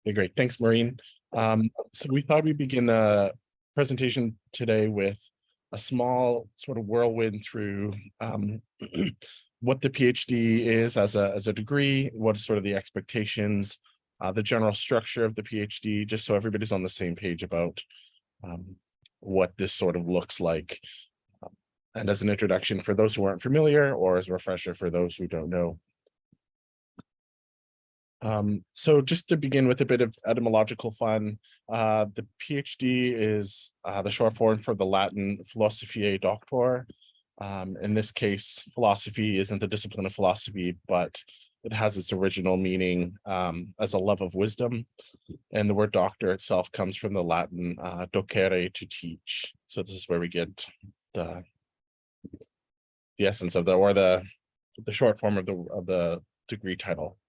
Okay, great. Thanks, Maureen. So we thought we'd begin the presentation today with a small sort of whirlwind through what the PhD is as a degree, what is sort of the expectations, the general structure of the PhD, just so everybody's on the same page about what this sort of looks like. And as an introduction for those who aren't familiar, or as a refresher for those who don't know. So just to begin with a bit of etymological fun, the PhD is the short form for the Latin Philosophiae Doctor. In this case, philosophy isn't the discipline of philosophy, but it has its original meaning as a love of wisdom. And the word doctor itself comes from the Latin docere, to teach. So this is where we get the essence of the short form of the degree title.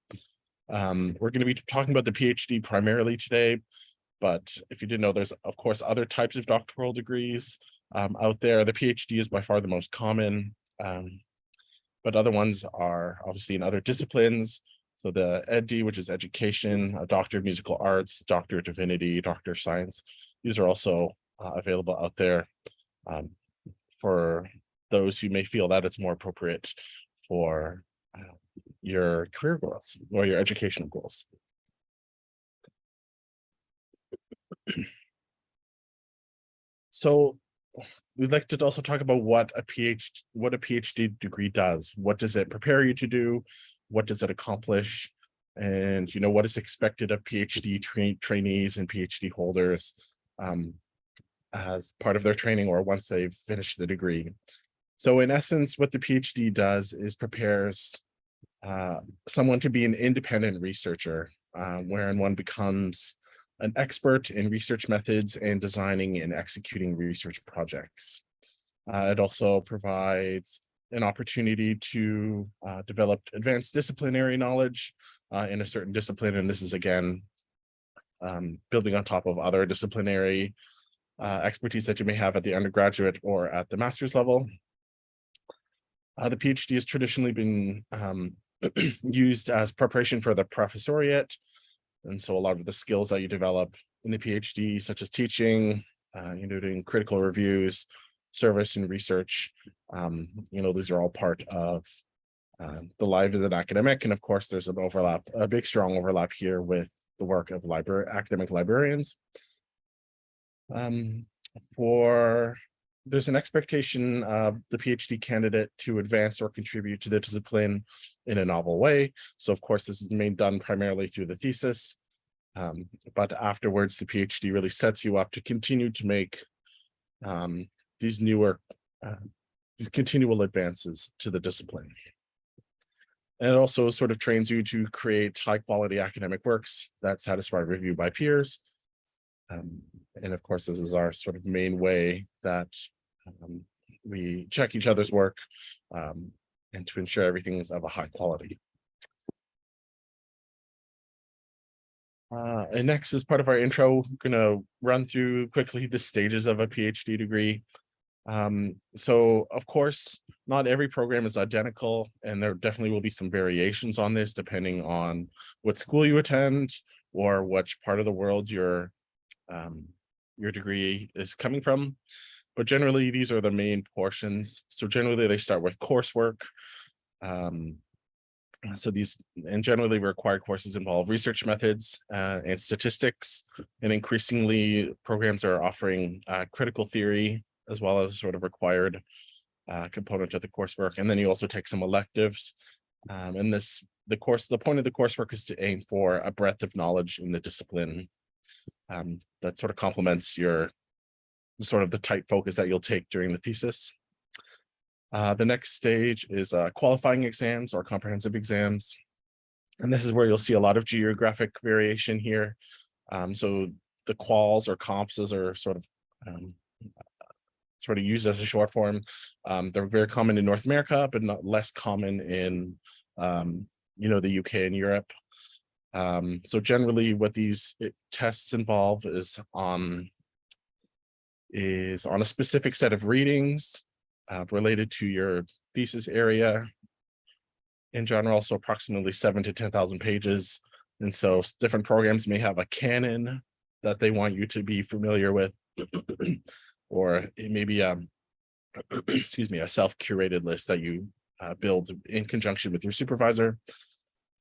We're going to be talking about the PhD primarily today, but if you didn't know, there's of course other types of doctoral degrees out there. The PhD is by far the most common, but other ones are obviously in other disciplines. So the EdD, which is education, a Doctor of Musical Arts, Doctor of Divinity, Doctor of Science, these are also available out there for those who may feel that it's more appropriate for your career goals or your educational goals. So we'd like to also talk about what a PhD degree does. What does it prepare you to do? What does it accomplish? And what is expected of PhD trainees and PhD holders as part of their training or once they've finished the degree. So in essence, what the PhD does is prepares someone to be an independent researcher, wherein one becomes an expert in research methods and designing and executing research projects. It also provides an opportunity to develop advanced disciplinary knowledge in a certain discipline. And this is, again, building on top of other disciplinary expertise that you may have at the undergraduate or at the master's level. The PhD has traditionally been used as preparation for the professoriate. And so a lot of the skills that you develop in the PhD, such as teaching, doing critical reviews, service and research, these are all part of the life as an academic. And of course, there's an overlap, a big, strong overlap here with the work of academic librarians. There's an expectation of the PhD candidate to advance or contribute to the discipline in a novel way. So of course, this is done primarily through the thesis, but afterwards, the PhD really sets you up to continue to make these continual advances to the discipline. And it also sort of trains you to create high quality academic works that satisfy review by peers. And of course, this is our sort of main way that we check each other's work and to ensure everything is of a high quality. And next, as part of our intro, I'm going to run through quickly the stages of a PhD degree. So of course, not every program is identical, and there definitely will be some variations on this depending on what school you attend or which part of the world your degree is coming from. But generally, these are the main portions. So generally, they start with coursework. Generally required courses involve research methods and statistics. And increasingly, programs are offering critical theory as well as sort of required component of the coursework. And then you also take some electives. The point of the coursework is to aim for a breadth of knowledge in the discipline that sort of complements the tight focus that you'll take during the thesis. The next stage is qualifying exams or comprehensive exams. And this is where you'll see a lot of geographic variation here. So the quals or comps are sort of used as a short form. They're very common in North America, but not less common in the UK and Europe. So generally what these tests involve is on a specific set of readings related to your thesis area in general, so approximately 7,000 to 10,000 pages. And so different programs may have a canon that they want you to be familiar with, or it may be excuse me, a self-curated list that you build in conjunction with your supervisor.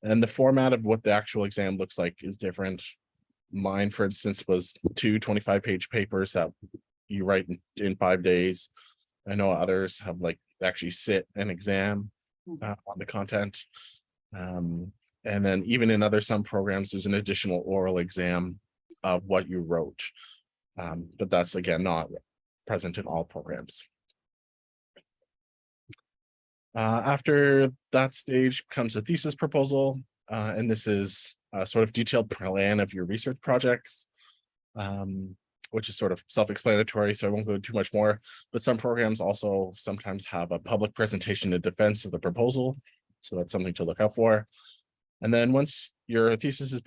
And the format of what the actual exam looks like is different. Mine, for instance, was 2 25-page papers that you write in 5 days. I know others have like actually sit an exam on the content. And then even in some programs, there's an additional oral exam of what you wrote. But that's, again, not present in all programs. After that stage comes a thesis proposal, and this is a sort of detailed plan of your research projects, which is sort of self-explanatory, so I won't go too much more. But some programs also sometimes have a public presentation in defense of the proposal, so that's something to look out for. And then once your thesis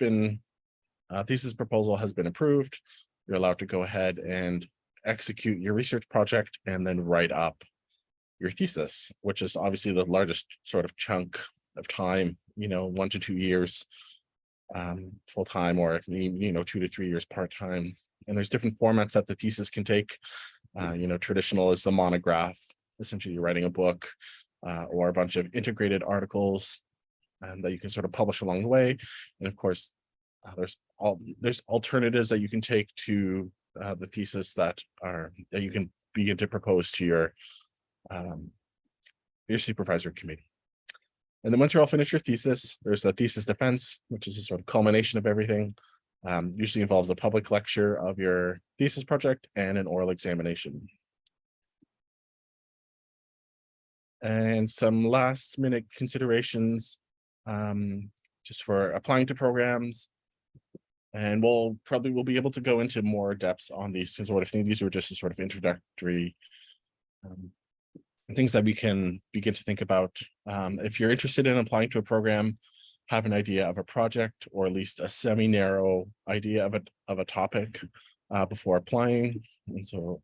proposal has been approved, you're allowed to go ahead and execute your research project and then write up your thesis, which is obviously the largest sort of chunk of time, 1 to 2 years full-time, or 2 to 3 years part-time. And there's different formats that the thesis can take. Traditional is the monograph, essentially you're writing a book, or a bunch of integrated articles that you can sort of publish along the way. And of course, there's alternatives that you can take to the thesis that you can begin to propose to your supervisor committee. And then once you're all finished your thesis, there's a thesis defense, which is a sort of culmination of everything. Usually involves a public lecture of your thesis project and an oral examination. And some last minute considerations just for applying to programs. And we'll be able to go into more depths on these sort of things. These are just a sort of introductory things that we can begin to think about. If you're interested in applying to a program, have an idea of a project, or at least a semi-narrow idea of a topic before applying.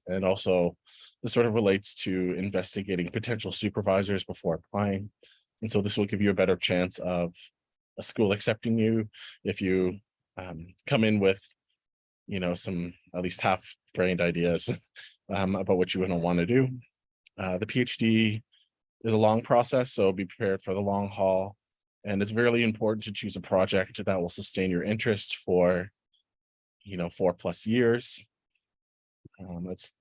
And also this sort of relates to investigating potential supervisors before applying. And so this will give you a better chance of a school accepting you if you come in with, some at least half-brained ideas about what you want to do. The PhD is a long process, so be prepared for the long haul. And it's very important to choose a project that will sustain your interest for, 4+ years. It's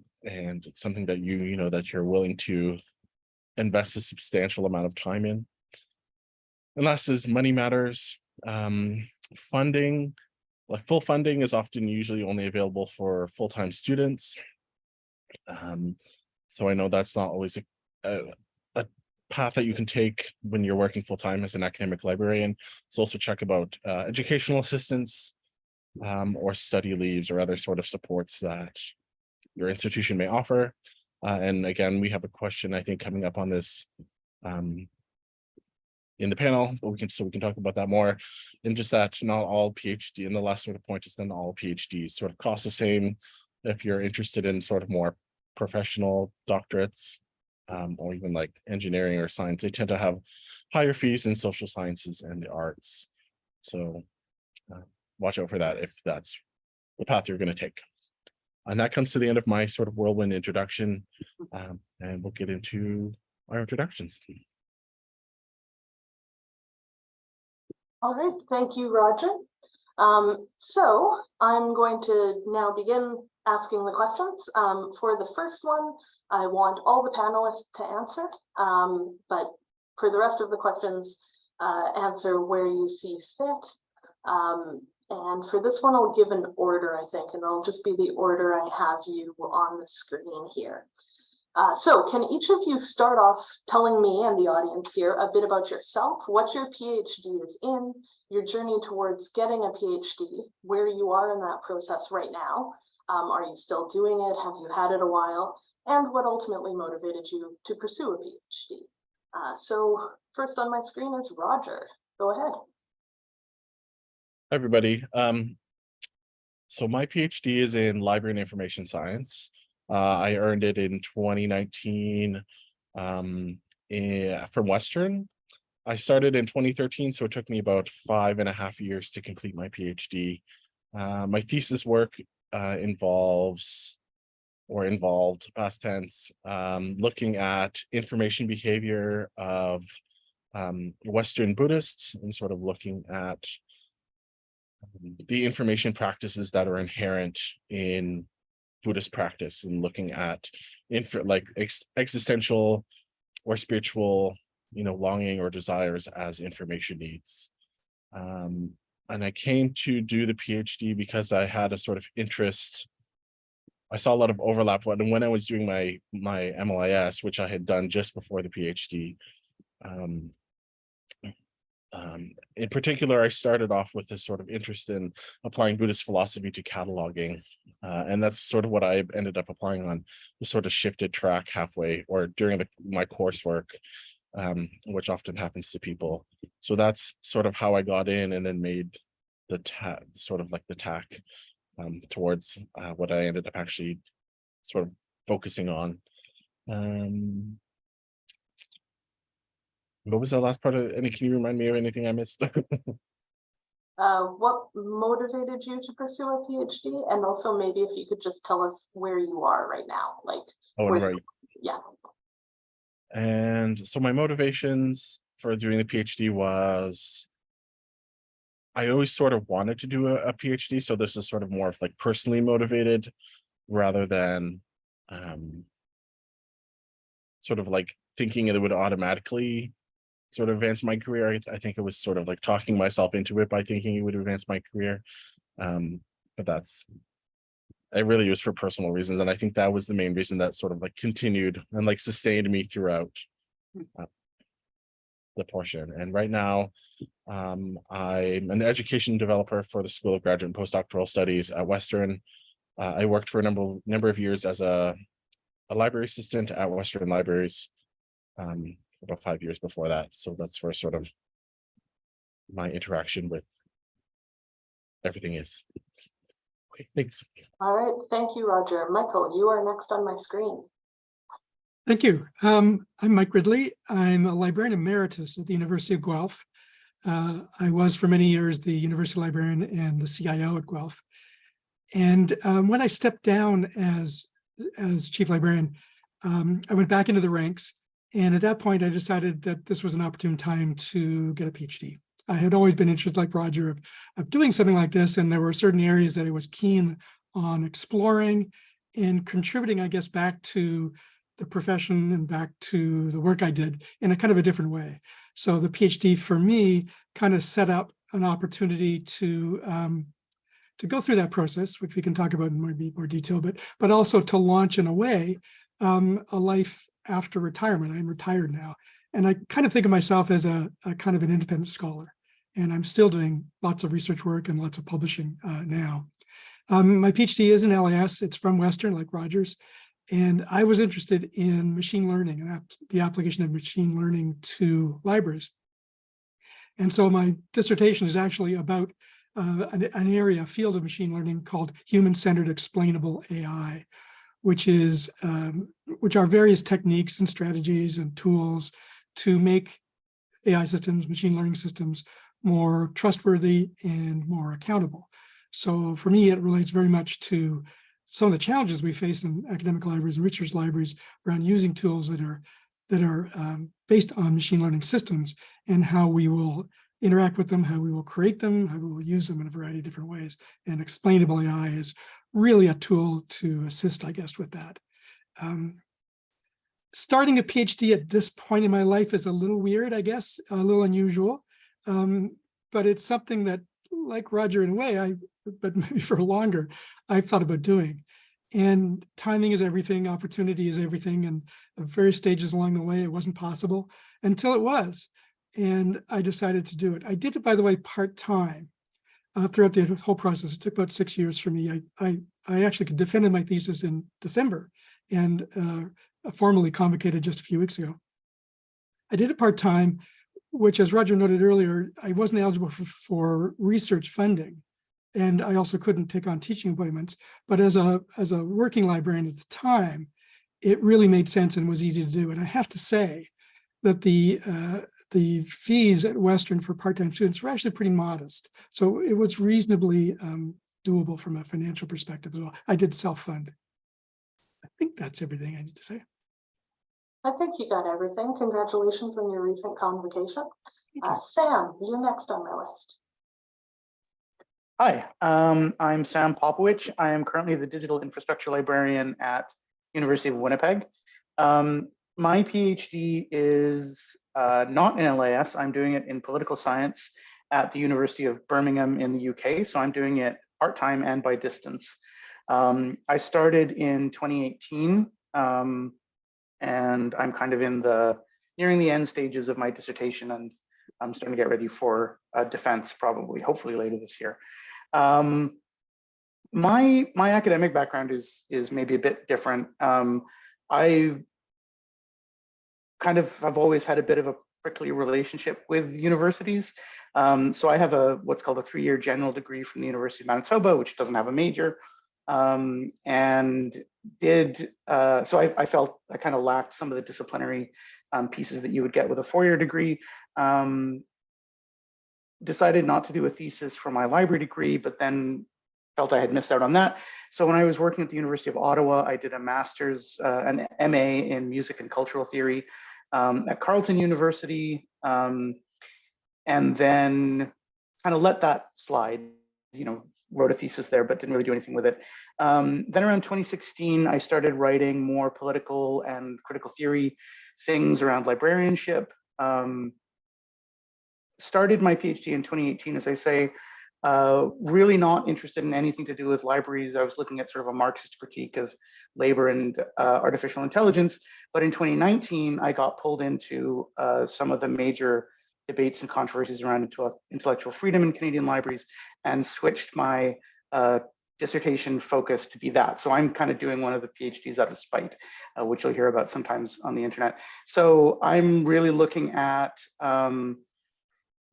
something that that you're willing to invest a substantial amount of time in. And last is money matters. Funding, full funding is often usually only available for full-time students. So I know that's not always a path that you can take when you're working full-time as an academic librarian. So also check about educational assistance or study leaves or other sort of supports that your institution may offer. And again, we have a question, I think, coming up on this in the panel, but we can talk about that more. And just that not all PhD, and the last sort of point is then all PhDs sort of cost the same. If you're interested in sort of more professional doctorates, or even like engineering or science, they tend to have higher fees in social sciences and the arts. So watch out for that if that's the path you're going to take. And that comes to the end of my sort of whirlwind introduction, and we'll get into our introductions. All right, thank you, Roger. So I'm going to now begin asking the questions. For the first one, I want all the panelists to answer, but for the rest of the questions, answer where you see fit. And for this one, I'll give an order, I think, and it'll just be the order I have you on the screen here. So can each of you start off telling me and the audience here a bit about yourself, what your PhD is in, your journey towards getting a PhD, where you are in that process right now? Are you still doing it? Have you had it a while? And what ultimately motivated you to pursue a PhD? So first on my screen is Roger. Go ahead. Hi, everybody. So my PhD is in library and information science. I earned it in 2019 from Western. I started in 2013, so it took me about 5.5 years to complete my PhD. My thesis work involved past tense, looking at information behavior of Western Buddhists and sort of looking at the information practices that are inherent in Buddhist practice and looking at existential or spiritual, longing or desires as information needs. And I came to do the PhD because I had a sort of interest. I saw a lot of overlap when I was doing my MLIS, which I had done just before the PhD. In particular, I started off with this sort of interest in applying Buddhist philosophy to cataloging. And that's sort of what I ended up applying on the sort of shifted track halfway or during my coursework, which often happens to people. So that's sort of how I got in and then made the tack towards what I ended up actually sort of focusing on. What was the last part of it? Can you remind me of anything I missed? What motivated you to pursue a PhD? And also maybe if you could just tell us where you are right now, Right. Yeah. And so my motivations for doing the PhD was I always sort of wanted to do a PhD. So this is sort of more of personally motivated rather than sort of thinking it would automatically sort of advance my career. I think it was sort of talking myself into it by thinking it would advance my career. But it really was for personal reasons. And I think that was the main reason that sort of continued and sustained me throughout the portion. And right now, I'm an education developer for the School of Graduate and Postdoctoral Studies at Western. I worked for a number of years as a library assistant at Western Libraries, about 5 years before that. So that's where sort of my interaction with everything is. Okay, thanks. All right, thank you, Roger. Michael, you are next on my screen. Thank you. I'm Mike Ridley. I'm a librarian emeritus at the University of Guelph. I was for many years the university librarian and the CIO at Guelph. And when I stepped down as chief librarian, I went back into the ranks. And at that point, I decided that this was an opportune time to get a PhD. I had always been interested, like Roger, of doing something like this. And there were certain areas that I was keen on exploring and contributing, I guess, back to the profession and back to the work I did in a kind of a different way. So the PhD for me kind of set up an opportunity to go through that process, which we can talk about in more detail, but also to launch in a way a life after retirement. I'm retired now. And I kind of think of myself as a kind of an independent scholar. And I'm still doing lots of research work and lots of publishing now. My PhD is in LIS. It's from Western, like Roger's. And I was interested in machine learning and the application of machine learning to libraries. And so my dissertation is actually about an area, a field of machine learning called human-centered explainable AI, which are various techniques and strategies and tools to make AI systems, machine learning systems, more trustworthy and more accountable. So for me, it relates very much to some of the challenges we face in academic libraries and research libraries around using tools that are based on machine learning systems and how we will interact with them, how we will create them, how we will use them in a variety of different ways. And explainable AI is really a tool to assist, I guess, with that. Starting a PhD at this point in my life is a little weird, I guess, a little unusual, but it's something that, like Roger in a way, but maybe for longer, I've thought about doing. And timing is everything, opportunity is everything, and at various stages along the way, it wasn't possible until it was. And I decided to do it. I did it, by the way, part-time throughout the whole process. It took about 6 years for me. I actually defended my thesis in December and formally convocated just a few weeks ago. I did it part-time, which, as Roger noted earlier, I wasn't eligible for research funding. And I also couldn't take on teaching appointments. But as a working librarian at the time, it really made sense and was easy to do. And I have to say that the the fees at Western for part-time students were actually pretty modest. So it was reasonably doable from a financial perspective as well. I did self-fund. I think that's everything I need to say. I think you got everything. Congratulations on your recent convocation. Sam, you're next on my list. Hi, I'm Sam Popowich. I am currently the digital infrastructure librarian at University of Winnipeg. My PhD is not in LAS. I'm doing it in political science at the University of Birmingham in the UK. So I'm doing it part-time and by distance. I started in 2018, and I'm kind of nearing the end stages of my dissertation, and I'm starting to get ready for defense, probably, hopefully later this year. My academic background is maybe a bit different. I've always had a bit of a prickly relationship with universities. So I have what's called a 3-year general degree from the University of Manitoba, which doesn't have a major. So I felt I kind of lacked some of the disciplinary pieces that you would get with a 4-year degree. Decided not to do a thesis for my library degree, but then felt I had missed out on that. So when I was working at the University of Ottawa, I did a master's, an MA in music and cultural theory at Carleton University, and then kind of let that slide, wrote a thesis there, but didn't really do anything with it. Then around 2016, I started writing more political and critical theory things around librarianship. Started my PhD in 2018, as I say, really not interested in anything to do with libraries. I was looking at sort of a Marxist critique of labor and artificial intelligence. But in 2019, I got pulled into some of the major debates and controversies around intellectual freedom in Canadian libraries and switched my dissertation focus to be that. So I'm kind of doing one of the PhDs out of spite, which you'll hear about sometimes on the internet. So I'm really looking at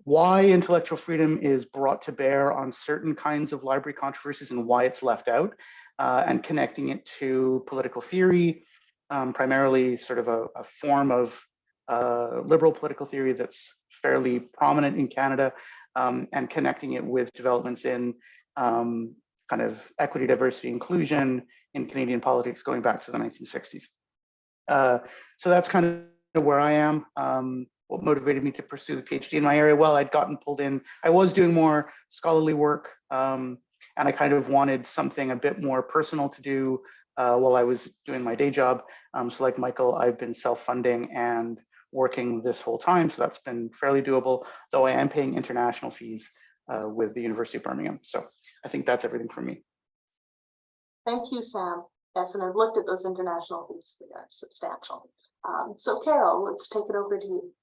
why intellectual freedom is brought to bear on certain kinds of library controversies and why it's left out, and connecting it to political theory, primarily sort of a form of liberal political theory that's fairly prominent in Canada, and connecting it with developments in kind of equity, diversity, inclusion in Canadian politics going back to the 1960s. So that's kind of where I am. What motivated me to pursue the PhD in my area? Well, I'd gotten pulled in. I was doing more scholarly work, and I kind of wanted something a bit more personal to do while I was doing my day job. So like Michael, I've been self-funding and working this whole time. So that's been fairly doable, though I am paying international fees with the University of Birmingham. So I think that's everything for me. Thank you, Sam. Yes, and I've looked at those international fees. They are substantial. So Carol, let's take it over to you.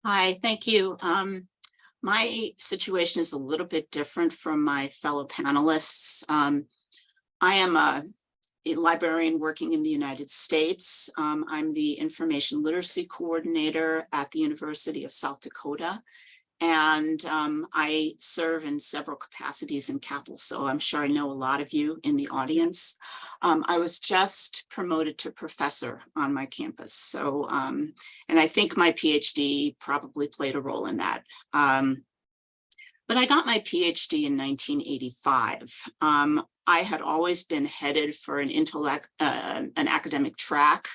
Hi, thank you. My situation is a little bit different from my fellow panelists. I am a librarian working in the United States. I'm the information literacy coordinator at the University of South Dakota, and I serve in several capacities in Capitol, so I'm sure I know a lot of you in the audience. I was just promoted to professor on my campus, so and I think my PhD probably played a role in that. But I got my PhD in 1985. I had always been headed for an academic track,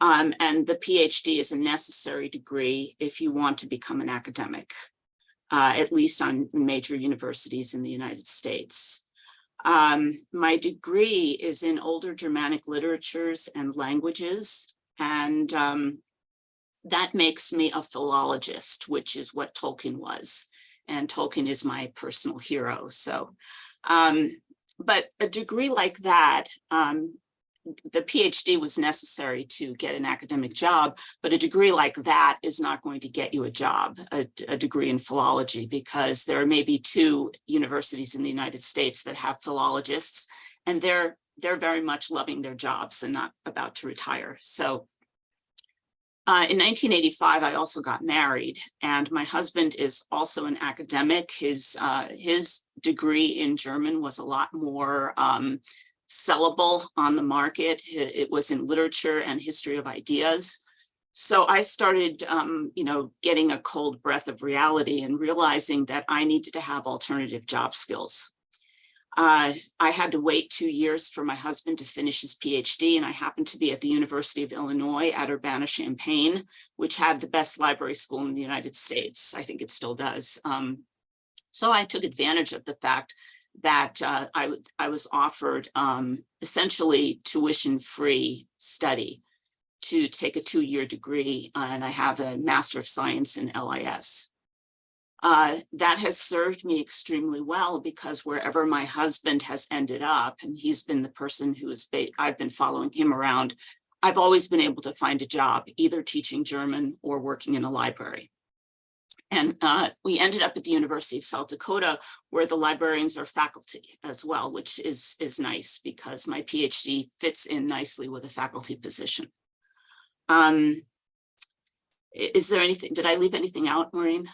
and the PhD is a necessary degree if you want to become an academic, at least on major universities in the United States. My degree is in older Germanic literatures and languages, and that makes me a philologist, which is what Tolkien was. And Tolkien is my personal hero. So, but a degree like that, the PhD was necessary to get an academic job, but a degree like that is not going to get you a job, a degree in philology, because there are maybe 2 universities in the United States that have philologists, and they're very much loving their jobs and not about to retire. So in 1985, I also got married, and my husband is also an academic. His degree in German was a lot more sellable on the market. It was in literature and history of ideas. So I started, getting a cold breath of reality and realizing that I needed to have alternative job skills. I had to wait 2 years for my husband to finish his PhD, and I happened to be at the University of Illinois at Urbana-Champaign, which had the best library school in the United States. I think it still does. So I took advantage of the fact that I was offered essentially tuition-free study to take a 2-year degree, and I have a Master of Science in LIS. That has served me extremely well, because wherever my husband has ended up, and he's been the person who is, I've been following him around, I've always been able to find a job, either teaching German or working in a library. And we ended up at the University of South Dakota, where the librarians are faculty as well, which is nice, because my PhD fits in nicely with a faculty position. Is there anything, did I leave anything out, Maureen?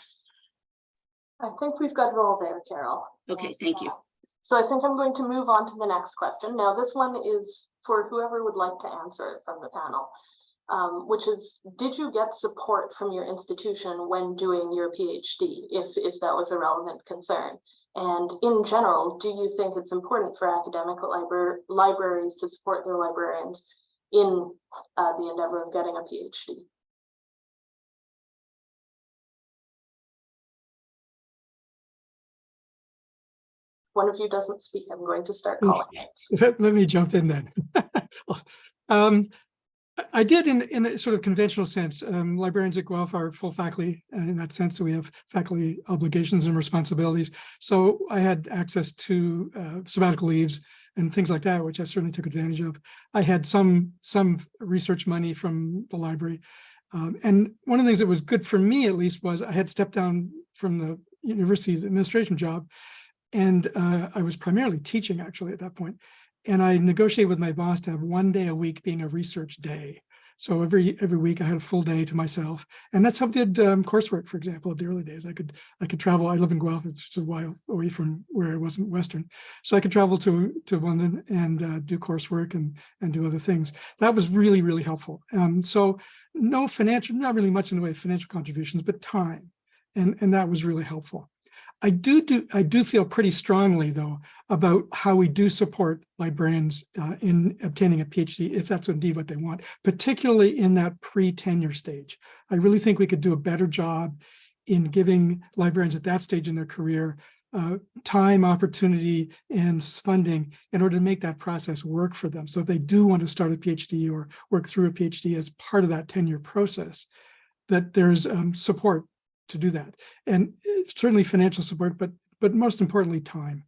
I think we've got it all there, Carol. Okay, thank you. So I think I'm going to move on to the next question. Now, this one is for whoever would like to answer it from the panel, which is, did you get support from your institution when doing your PhD, if that was a relevant concern? And in general, do you think it's important for academic libraries to support their librarians in the endeavor of getting a PhD? One of you doesn't speak, I'm going to start calling names. Let me jump in then. I did in a sort of conventional sense. Librarians at Guelph are full faculty, and in that sense, we have faculty obligations and responsibilities. So I had access to sabbatical leaves and things like that, which I certainly took advantage of. I had some research money from the library. And one of the things that was good for me, at least, was I had stepped down from the university administration job. And I was primarily teaching, actually, at that point. And I negotiated with my boss to have 1 day a week being a research day. So every week I had a full day to myself. And that's how I did coursework, for example, at the early days. I could travel. I live in Guelph, it's just a while away from where I was in Western. So I could travel to London and do coursework and do other things. That was really, really helpful. So no financial, not really much in the way of financial contributions, but time. And that was really helpful. I do feel pretty strongly, though, about how we do support librarians in obtaining a PhD, if that's indeed what they want, particularly in that pre-tenure stage. I really think we could do a better job in giving librarians at that stage in their career time, opportunity, and funding in order to make that process work for them. So if they do want to start a PhD or work through a PhD as part of that tenure process, that there's support to do that, and certainly financial support, but most importantly, time.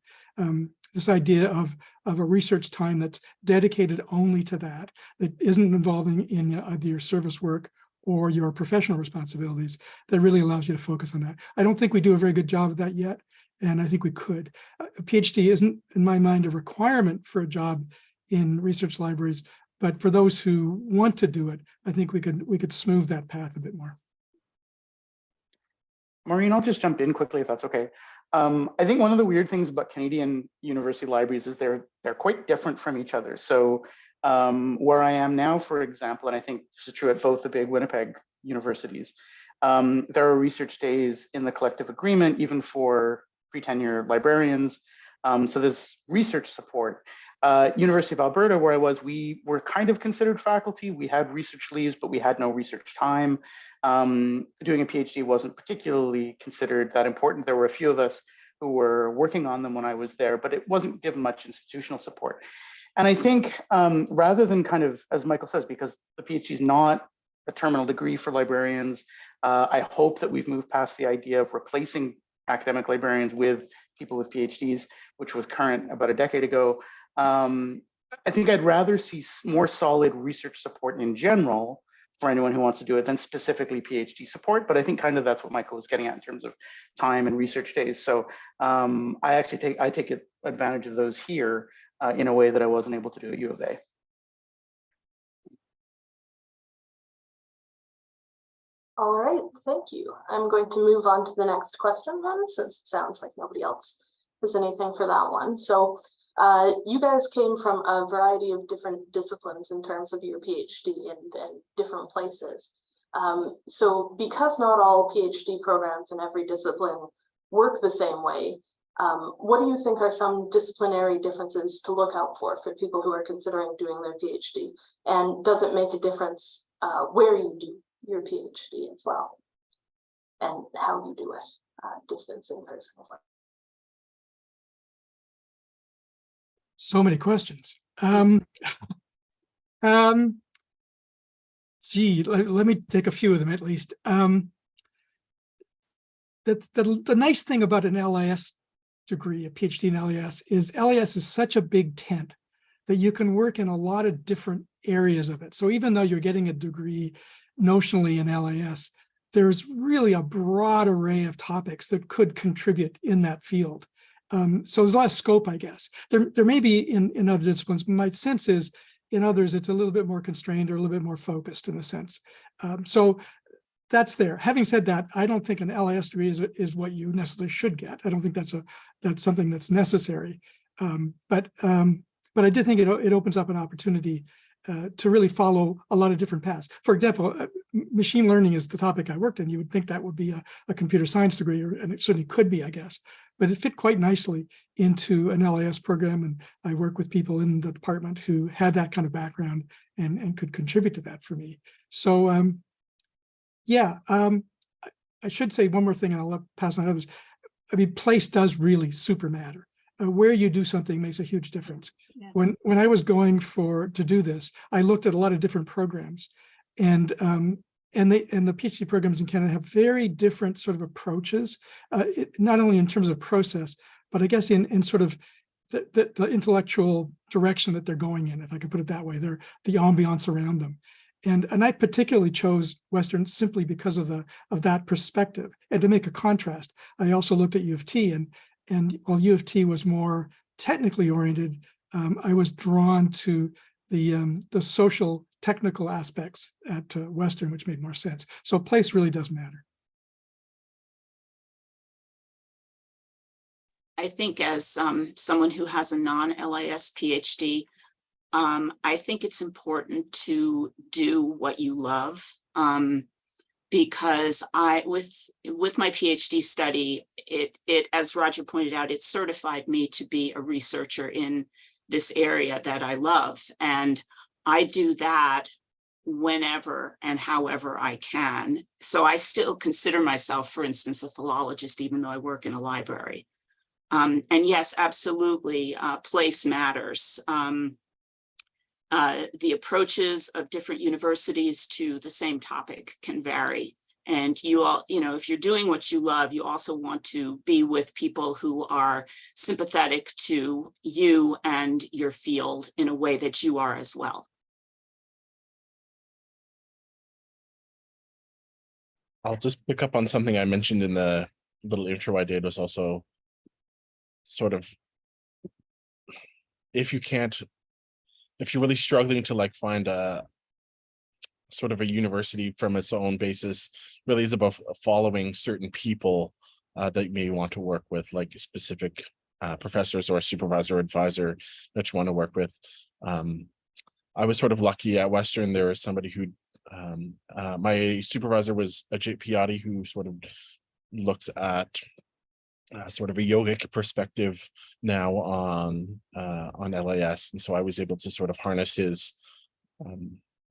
This idea of a research time that's dedicated only to that isn't involving in either your service work or your professional responsibilities, that really allows you to focus on that. I don't think we do a very good job of that yet, and I think we could. A PhD isn't, in my mind, a requirement for a job in research libraries, but for those who want to do it, I think we could smooth that path a bit more. Maureen, I'll just jump in quickly if that's okay. I think one of the weird things about Canadian university libraries is they're quite different from each other. So where I am now, for example, and I think this is true at both the big Winnipeg universities, there are research days in the collective agreement, even for pre-tenure librarians. So there's research support. University of Alberta, where I was, we were kind of considered faculty. We had research leaves, but we had no research time. Doing a PhD wasn't particularly considered that important. There were a few of us who were working on them when I was there, but it wasn't given much institutional support. And I think rather than kind of, as Michael says, because the PhD is not a terminal degree for librarians, I hope that we've moved past the idea of replacing academic librarians with people with PhDs, which was current about a decade ago. I think I'd rather see more solid research support in general for anyone who wants to do it than specifically PhD support. But I think kind of that's what Michael was getting at in terms of time and research days. So I take advantage of those here in a way that I wasn't able to do at U of A. All right, thank you. I'm going to move on to the next question then, since it sounds like nobody else has anything for that one. So you guys came from a variety of different disciplines in terms of your PhD and different places. So because not all PhD programs in every discipline work the same way, what do you think are some disciplinary differences to look out for people who are considering doing their PhD? And does it make a difference where you do your PhD as well? And how you do it, distance, in person? So many questions. Gee, let me take a few of them at least. The nice thing about an LIS degree, a PhD in LIS, is LIS is such a big tent that you can work in a lot of different areas of it. So even though you're getting a degree notionally in LIS, there's really a broad array of topics that could contribute in that field. So there's a lot of scope, I guess. There may be in other disciplines, but my sense is in others, it's a little bit more constrained or a little bit more focused in a sense. So that's there. Having said that, I don't think an LIS degree is what you necessarily should get. I don't think that's something that's necessary. But I did think it opens up an opportunity to really follow a lot of different paths. For example, machine learning is the topic I worked in. You would think that would be a computer science degree, and it certainly could be, I guess. But it fit quite nicely into an LIS program, and I work with people in the department who had that kind of background and could contribute to that for me. So I should say one more thing, and I'll pass on others. I mean, place does really super matter. Where you do something makes a huge difference. Yeah. When I was going to do this, I looked at a lot of different programs, and the PhD programs in Canada have very different sort of approaches, not only in terms of process, but I guess in sort of the intellectual direction that they're going in, if I could put it that way. They're the ambiance around them. And I particularly chose Western simply because of that perspective. And to make a contrast, I also looked at U of T, and while U of T was more technically oriented, I was drawn to the social technical aspects at Western, which made more sense. So place really does matter. I think as someone who has a non-LIS PhD, I think it's important to do what you love, because with my PhD study, it as Roger pointed out, it certified me to be a researcher in this area that I love, and I do that whenever and however I can. So I still consider myself, for instance, a philologist, even though I work in a library. And yes, absolutely, place matters. The approaches of different universities to the same topic can vary. And if you're doing what you love, you also want to be with people who are sympathetic to you and your field in a way that you are as well. I'll just pick up on something I mentioned in the little intro I did, was also sort of, if you're really struggling to like find a sort of a university from its own basis, really is about following certain people that you may want to work with, like specific professors or a supervisor or advisor that you want to work with. I was sort of lucky at Western. There was somebody who, my supervisor was Ajit Piatti, who sort of looks at sort of a yogic perspective now on LIS, and so I was able to sort of harness his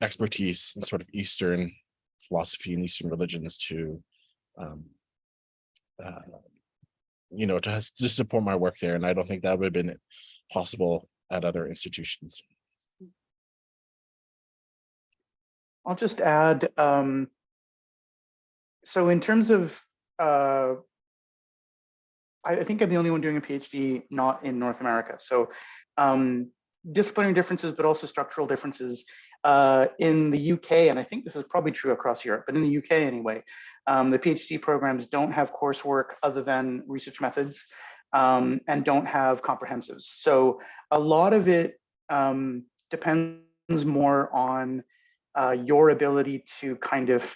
expertise in sort of Eastern philosophy and Eastern religions to to support my work there, and I don't think that would have been possible at other institutions. I'll just add, so in terms of, I think I'm the only one doing a PhD not in North America. So disciplinary differences, but also structural differences in the UK, and I think this is probably true across Europe, but in the UK anyway, the PhD programs don't have coursework other than research methods and don't have comprehensives. So a lot of it depends more on your ability to kind of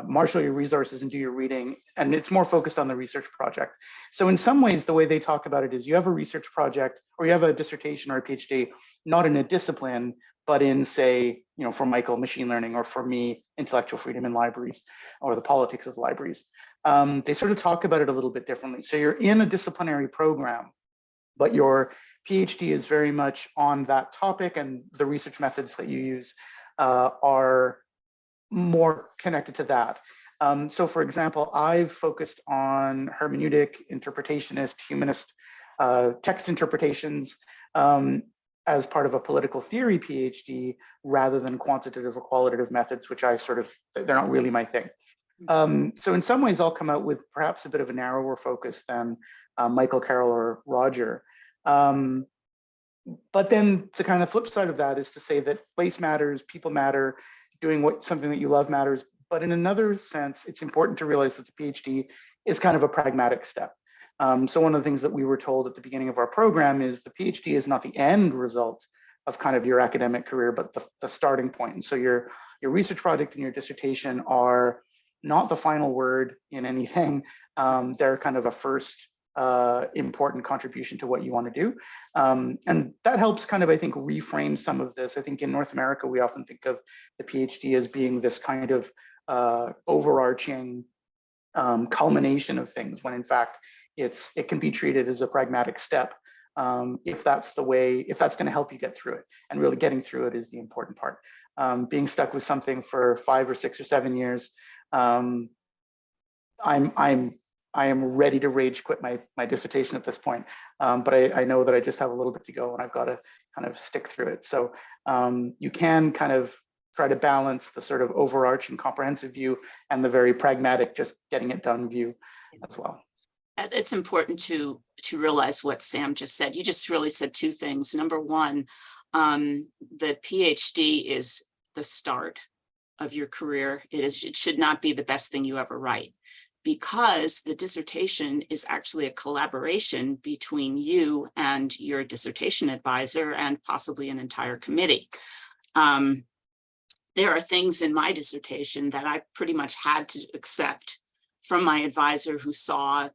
marshal your resources and do your reading, and it's more focused on the research project. So in some ways, the way they talk about it is you have a research project or you have a dissertation or a PhD, not in a discipline, but in, say, for Michael, machine learning, or for me, intellectual freedom in libraries, or the politics of libraries. They sort of talk about it a little bit differently. So you're in a disciplinary program, but your PhD is very much on that topic, and the research methods that you use are more connected to that. So for example, I've focused on hermeneutic, interpretationist, humanist text interpretations as part of a political theory PhD, rather than quantitative or qualitative methods, which they're not really my thing. So in some ways, I'll come out with perhaps a bit of a narrower focus than Michael, Carol, or Roger. But then the kind of flip side of that is to say that place matters, people matter, doing something that you love matters. But in another sense, it's important to realize that the PhD is kind of a pragmatic step. So one of the things that we were told at the beginning of our program is the PhD is not the end result of kind of your academic career, but the starting point. And so your research project and your dissertation are not the final word in anything. They're kind of a first important contribution to what you want to do. And that helps kind of, I think, reframe some of this. I think in North America, we often think of the PhD as being this kind of overarching culmination of things, when in fact, it can be treated as a pragmatic step if that's going to help you get through it. And really getting through it is the important part. Being stuck with something for 5 or 6 or 7 years, I am ready to rage quit my dissertation at this point, but I know that I just have a little bit to go, and I've got to kind of stick through it. So you can kind of try to balance the sort of overarching comprehensive view and the very pragmatic, just getting it done view as well. It's important to realize what Sam just said. You just really said two things. Number one, the PhD is the start of your career. It should not be the best thing you ever write, because the dissertation is actually a collaboration between you and your dissertation advisor, and possibly an entire committee. There are things in my dissertation that I pretty much had to accept from my advisor, who saw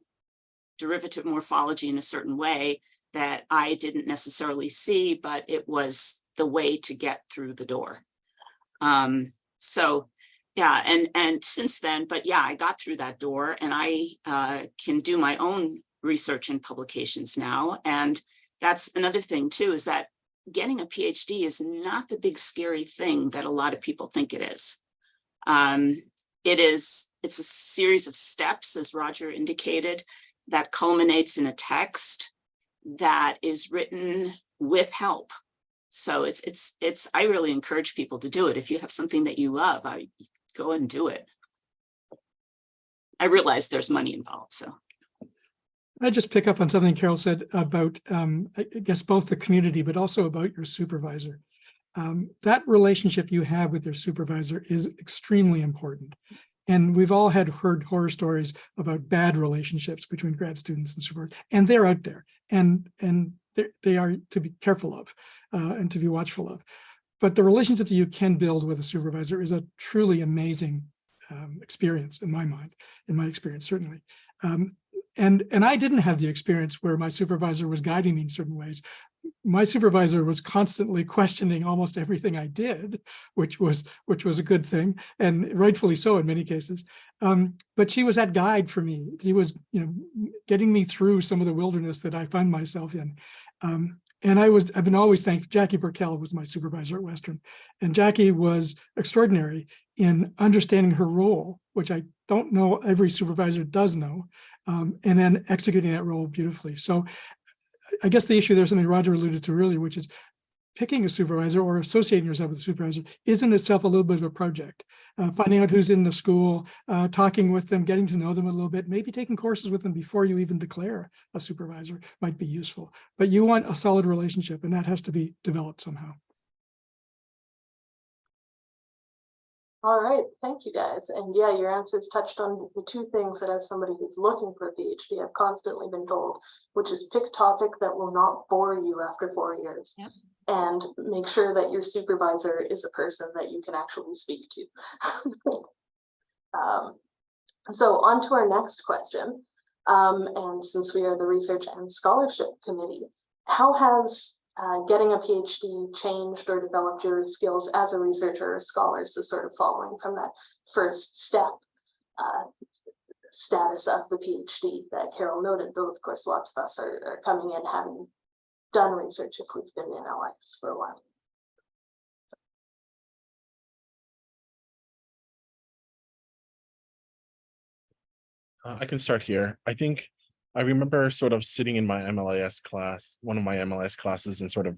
derivative morphology in a certain way that I didn't necessarily see, but it was the way to get through the door. So yeah, and since then, but yeah, I got through that door, and I can do my own research and publications now. And that's another thing too, is that getting a PhD is not the big scary thing that a lot of people think it is. It's a series of steps, as Roger indicated, that culminates in a text that is written with help. So I really encourage people to do it. If you have something that you love, go and do it. I realize there's money involved, so. I just pick up on something Carol said about, I guess, both the community, but also about your supervisor. That relationship you have with your supervisor is extremely important. And we've all heard horror stories about bad relationships between grad students and supervisors, and they're out there, and they are to be careful of and to be watchful of. But the relationship that you can build with a supervisor is a truly amazing experience, in my mind, in my experience, certainly. And I didn't have the experience where my supervisor was guiding me in certain ways. My supervisor was constantly questioning almost everything I did, which was a good thing, and rightfully so in many cases. But she was that guide for me. She was, getting me through some of the wilderness that I find myself in. And I've been always thankful. Jackie Burkell was my supervisor at Western, and Jackie was extraordinary in understanding her role, which I don't know every supervisor does know, and then executing that role beautifully. So I guess the issue there's something Roger alluded to earlier, which is picking a supervisor or associating yourself with a supervisor is in itself a little bit of a project. Finding out who's in the school, talking with them, getting to know them a little bit, maybe taking courses with them before you even declare a supervisor might be useful. But you want a solid relationship, and that has to be developed somehow. All right, thank you guys. And yeah, your answers touched on the two things that, as somebody who's looking for a PhD, I've constantly been told, which is pick a topic that will not bore you after 4 years. Yep. And make sure that your supervisor is a person that you can actually speak to. So on to our next question. And since we are the Research and Scholarship Committee, how has getting a PhD changed or developed your skills as a researcher or scholar? So sort of following from that first step status of the PhD that Carol noted, though of course lots of us are coming in having done research if we've been in LIS for a while. I can start here. I think I remember sort of sitting in my MLIS class, one of my MLIS classes, and sort of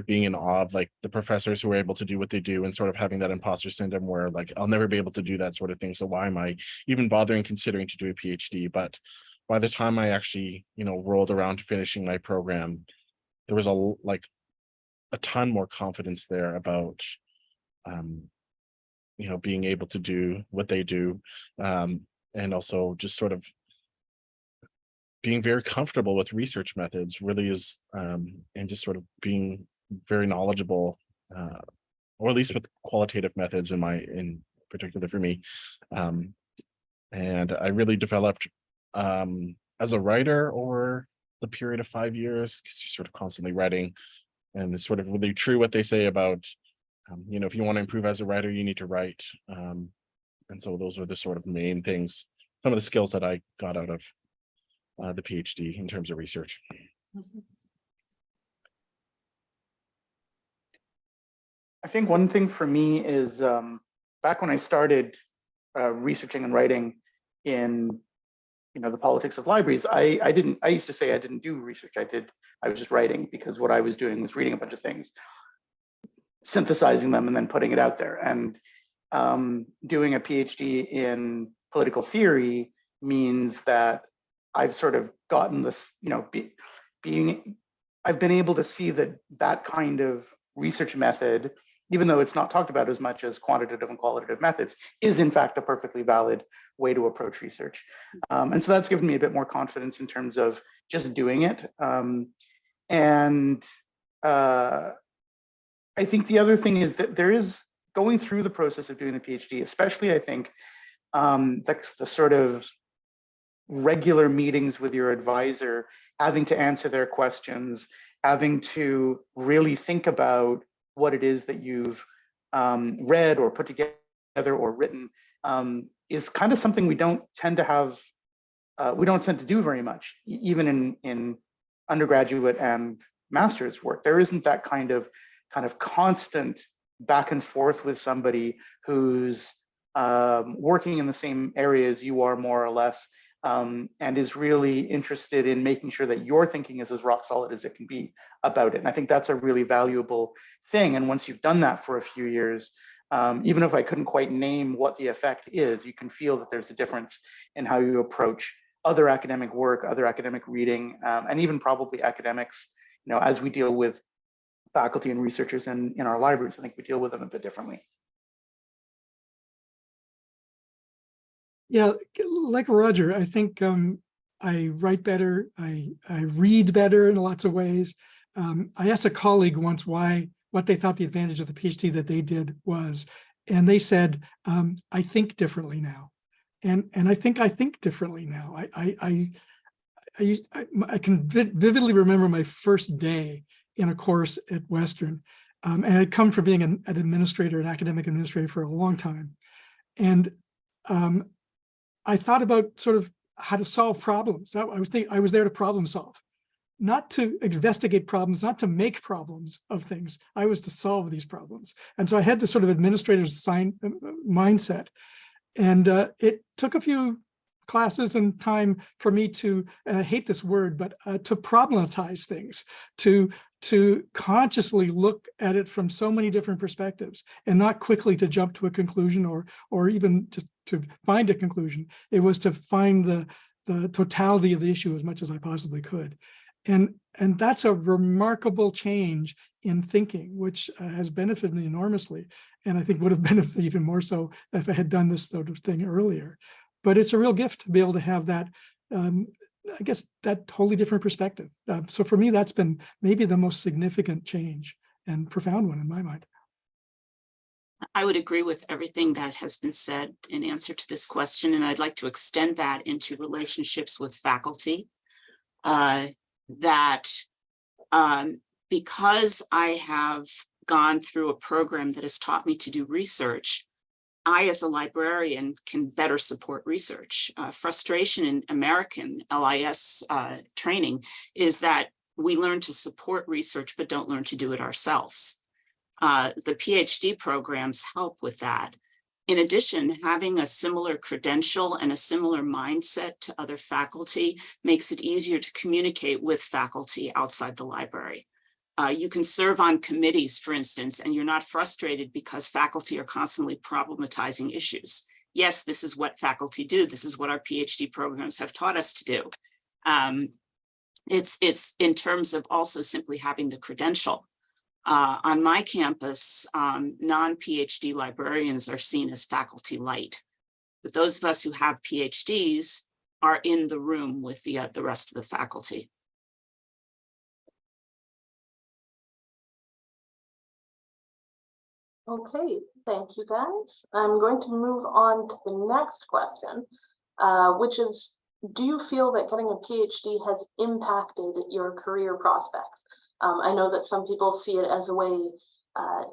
being in awe of like the professors who were able to do what they do, and sort of having that imposter syndrome where like I'll never be able to do that sort of thing. So why am I even bothering considering to do a PhD? But by the time I actually, rolled around to finishing my program, there was a ton more confidence there about being able to do what they do, and also just sort of being very comfortable with research methods really is, and just sort of being very knowledgeable, or at least with qualitative methods in particular for me. And I really developed as a writer over the period of 5 years, because you're sort of constantly writing, and it's sort of really true what they say about, if you want to improve as a writer, you need to write. And so those were the sort of main things, some of the skills that I got out of the PhD in terms of research. I think one thing for me is back when I started researching and writing in the politics of libraries, I used to say I didn't do research. I was just writing, because what I was doing was reading a bunch of things, synthesizing them, and then putting it out there. And doing a PhD in political theory means that I've sort of gotten this, I've been able to see that kind of research method, even though it's not talked about as much as quantitative and qualitative methods, is in fact a perfectly valid way to approach research. And so that's given me a bit more confidence in terms of just doing it. And I think the other thing is that there is, going through the process of doing the PhD, especially I think the sort of regular meetings with your advisor, having to answer their questions, having to really think about what it is that you've read or put together or written, is kind of something we don't tend to do very much, even in undergraduate and master's work. There isn't that kind of constant back and forth with somebody who's working in the same areas you are, more or less, and is really interested in making sure that your thinking is as rock solid as it can be about it. And I think that's a really valuable thing. And once you've done that for a few years, even if I couldn't quite name what the effect is, you can feel that there's a difference in how you approach other academic work, other academic reading, and even probably academics, as we deal with faculty and researchers in our libraries. I think we deal with them a bit differently. Yeah, like Roger, I think I write better, I read better in lots of ways. I asked a colleague once what they thought the advantage of the PhD that they did was, and they said, I think differently now. And I think differently now. I can vividly remember my first day in a course at Western, and I'd come from being an administrator, an academic administrator for a long time. And I thought about sort of how to solve problems. I was there to problem solve, not to investigate problems, not to make problems of things. I was to solve these problems. And so I had this sort of administrator's mindset. And it took a few classes and time for me to, and I hate this word, but to problematize things, to consciously look at it from so many different perspectives, and not quickly to jump to a conclusion or even just to find a conclusion. It was to find the totality of the issue as much as I possibly could. And that's a remarkable change in thinking, which has benefited me enormously. And I think would have benefited even more so if I had done this sort of thing earlier. But it's a real gift to be able to have that, I guess, that totally different perspective. So for me, that's been maybe the most significant change and profound one in my mind. I would agree with everything that has been said in answer to this question, and I'd like to extend that into relationships with faculty. That because I have gone through a program that has taught me to do research, I, as a librarian, can better support research. Frustration in American LIS training is that we learn to support research, but don't learn to do it ourselves. The PhD programs help with that. In addition, having a similar credential and a similar mindset to other faculty makes it easier to communicate with faculty outside the library. You can serve on committees, for instance, and you're not frustrated because faculty are constantly problematizing issues. Yes, this is what faculty do. This is what our PhD programs have taught us to do. It's in terms of also simply having the credential. On my campus, non-PhD librarians are seen as faculty light, but those of us who have PhDs are in the room with the rest of the faculty. Okay, thank you guys. I'm going to move on to the next question, which is, do you feel that getting a PhD has impacted your career prospects? I know that some people see it as a way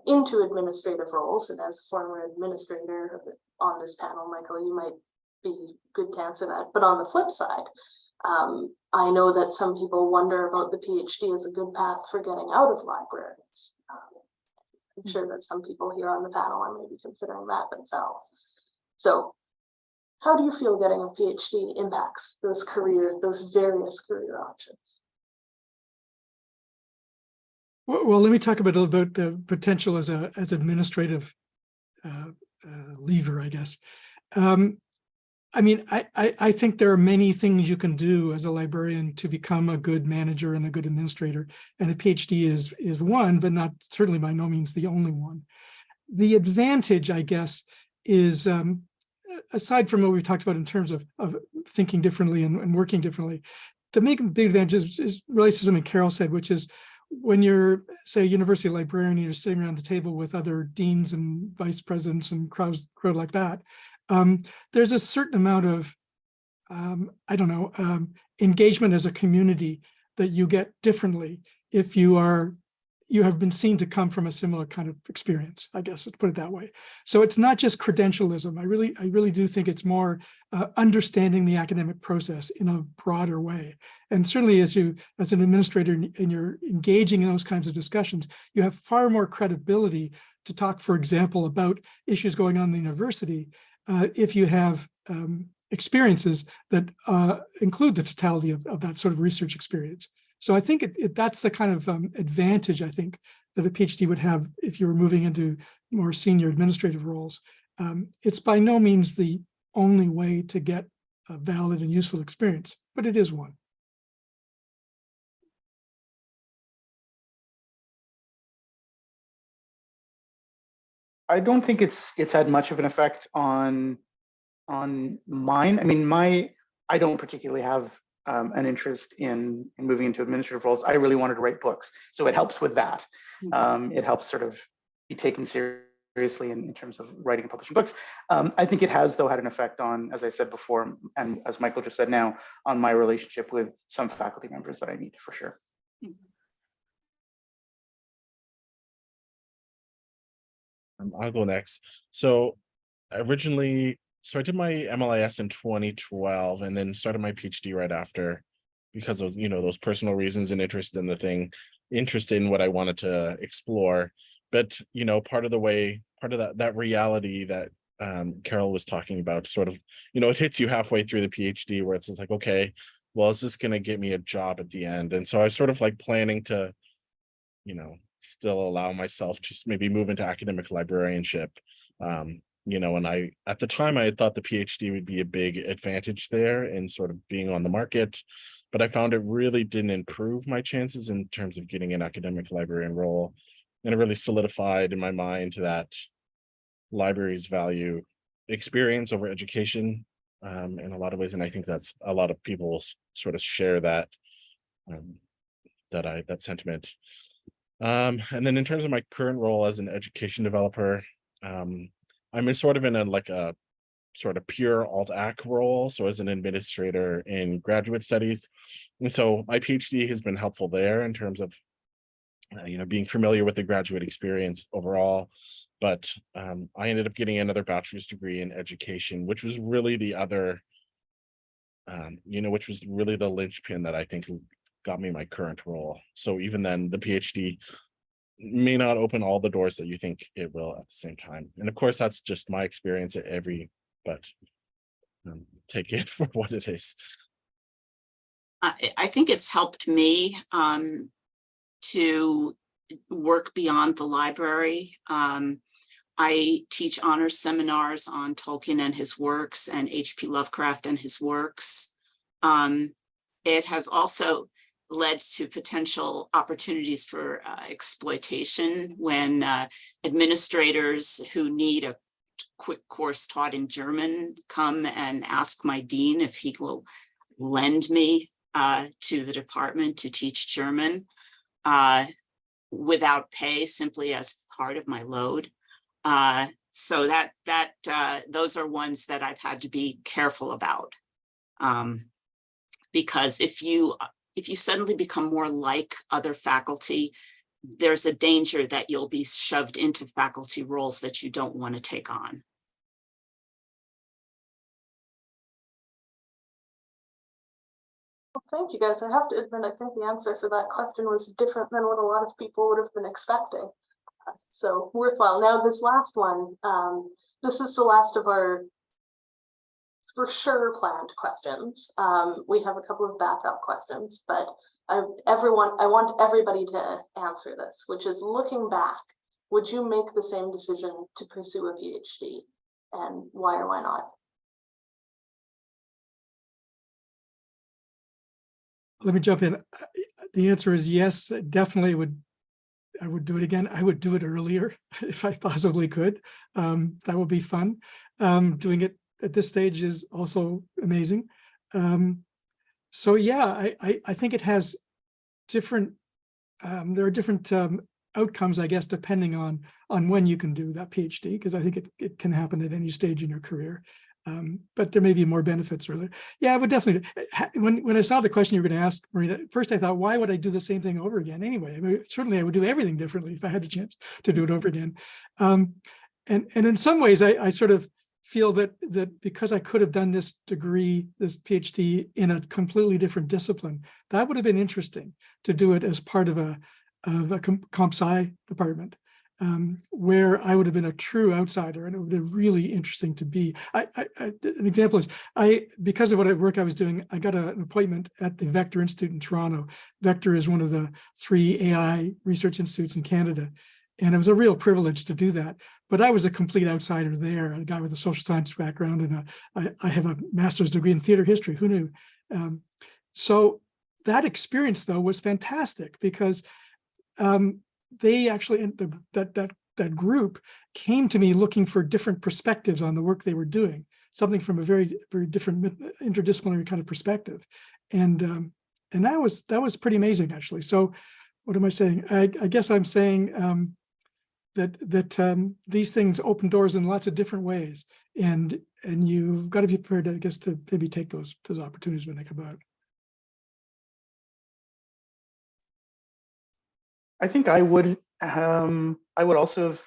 into administrative roles, and as a former administrator on this panel, Michael, you might be good to answer that. But on the flip side, I know that some people wonder about the PhD as a good path for getting out of libraries. I'm sure that some people here on the panel are maybe considering that themselves. So how do you feel getting a PhD impacts those various career options? Well, let me talk a bit about the potential as administrative lever, I guess. I mean, I think there are many things you can do as a librarian to become a good manager and a good administrator, and a PhD is one, but not certainly by no means the only one. The advantage, I guess, is aside from what we talked about in terms of thinking differently and working differently, the big advantage is related to something Carol said, which is when you're, say, a university librarian, you're sitting around the table with other deans and vice presidents and crowd like that. There's a certain amount of, engagement as a community that you get differently if you have been seen to come from a similar kind of experience, I guess, let's put it that way. So it's not just credentialism. I really do think it's more understanding the academic process in a broader way. And certainly as an administrator and you're engaging in those kinds of discussions, you have far more credibility to talk, for example, about issues going on in the university if you have experiences that include the totality of that sort of research experience. So I think that's the kind of advantage, I think, that a PhD would have if you were moving into more senior administrative roles. It's by no means the only way to get a valid and useful experience, but it is one. I don't think it's had much of an effect on mine. I mean, I don't particularly have an interest in moving into administrative roles. I really wanted to write books, so it helps with that. It helps sort of be taken seriously in terms of writing and publishing books. I think it has, though, had an effect on, as I said before, and as Michael just said now, on my relationship with some faculty members that I meet, for sure. I'll go next. So originally, I did my MLIS in 2012 and then started my PhD right after because of, those personal reasons and interest in what I wanted to explore. But, part of that reality that Carol was talking about sort of, it hits you halfway through the PhD where it's like, okay, well, is this going to get me a job at the end? And so I was sort of like planning to, still allow myself to maybe move into academic librarianship. And at the time I had thought the PhD would be a big advantage there in sort of being on the market, but I found it really didn't improve my chances in terms of getting an academic librarian role. And it really solidified in my mind that libraries value experience over education in a lot of ways. And I think that's a lot of people sort of share that sentiment. And then in terms of my current role as an education developer, I'm sort of in a sort of pure alt-ac role, so as an administrator in graduate studies. And so my PhD has been helpful there in terms of being familiar with the graduate experience overall. But I ended up getting another bachelor's degree in education, which was really the other, which was really the linchpin that I think got me my current role. So even then, the PhD may not open all the doors that you think it will at the same time. And of course, that's just my experience at but take it for what it is. I think it's helped me to work beyond the library. I teach honors seminars on Tolkien and his works and H.P. Lovecraft and his works. It has also led to potential opportunities for exploitation when administrators who need a quick course taught in German come and ask my dean if he will lend me to the department to teach German without pay, simply as part of my load. So those are ones that I've had to be careful about, because if you suddenly become more like other faculty, there's a danger that you'll be shoved into faculty roles that you don't want to take on. Well, thank you guys. I have to admit, I think the answer for that question was different than what a lot of people would have been expecting. So worthwhile. Now this last one, this is the last of our for sure planned questions. We have a couple of backup questions, but I want everybody to answer this, which is, looking back, would you make the same decision to pursue a PhD, and why or why not? Let me jump in. The answer is yes, definitely would. I would do it again. I would do it earlier if I possibly could. That would be fun. Doing it at this stage is also amazing. So yeah, I think it has different, there are different outcomes, I guess, depending on when you can do that PhD, because I think it can happen at any stage in your career. But there may be more benefits earlier. Yeah, I would definitely. When I saw the question you were going to ask, Marina, first I thought, why would I do the same thing over again anyway? I mean, certainly I would do everything differently if I had the chance to do it over again. And in some ways, I sort of feel that because I could have done this degree, this PhD, in a completely different discipline, that would have been interesting to do it as part of a comp sci department. Where I would have been a true outsider, and it would have been really interesting to be. An example is, because of what work I was doing, I got an appointment at the Vector Institute in Toronto. Vector is one of the 3 AI research institutes in Canada, and it was a real privilege to do that. But I was a complete outsider there, a guy with a social science background, and I have a master's degree in theater history. Who knew? So that experience, though, was fantastic, because they actually, that group came to me looking for different perspectives on the work they were doing, something from a very, very different interdisciplinary kind of perspective, and that was pretty amazing, actually. So, what am I saying? I guess I'm saying that these things open doors in lots of different ways, and you've got to be prepared, I guess, to maybe take those opportunities when they come out. I think I would also have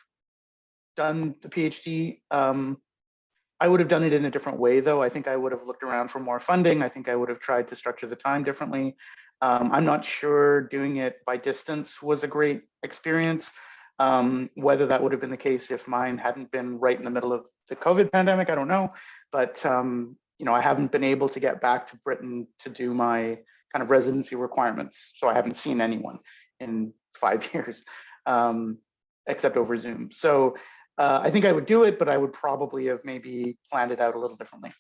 done the PhD. I would have done it in a different way, though. I think I would have looked around for more funding. I think I would have tried to structure the time differently. I'm not sure doing it by distance was a great experience. Whether that would have been the case if mine hadn't been right in the middle of the COVID pandemic, I don't know. But I haven't been able to get back to Britain to do my kind of residency requirements, so I haven't seen anyone in 5 years, except over Zoom. So I think I would do it, but I would probably have maybe planned it out a little differently.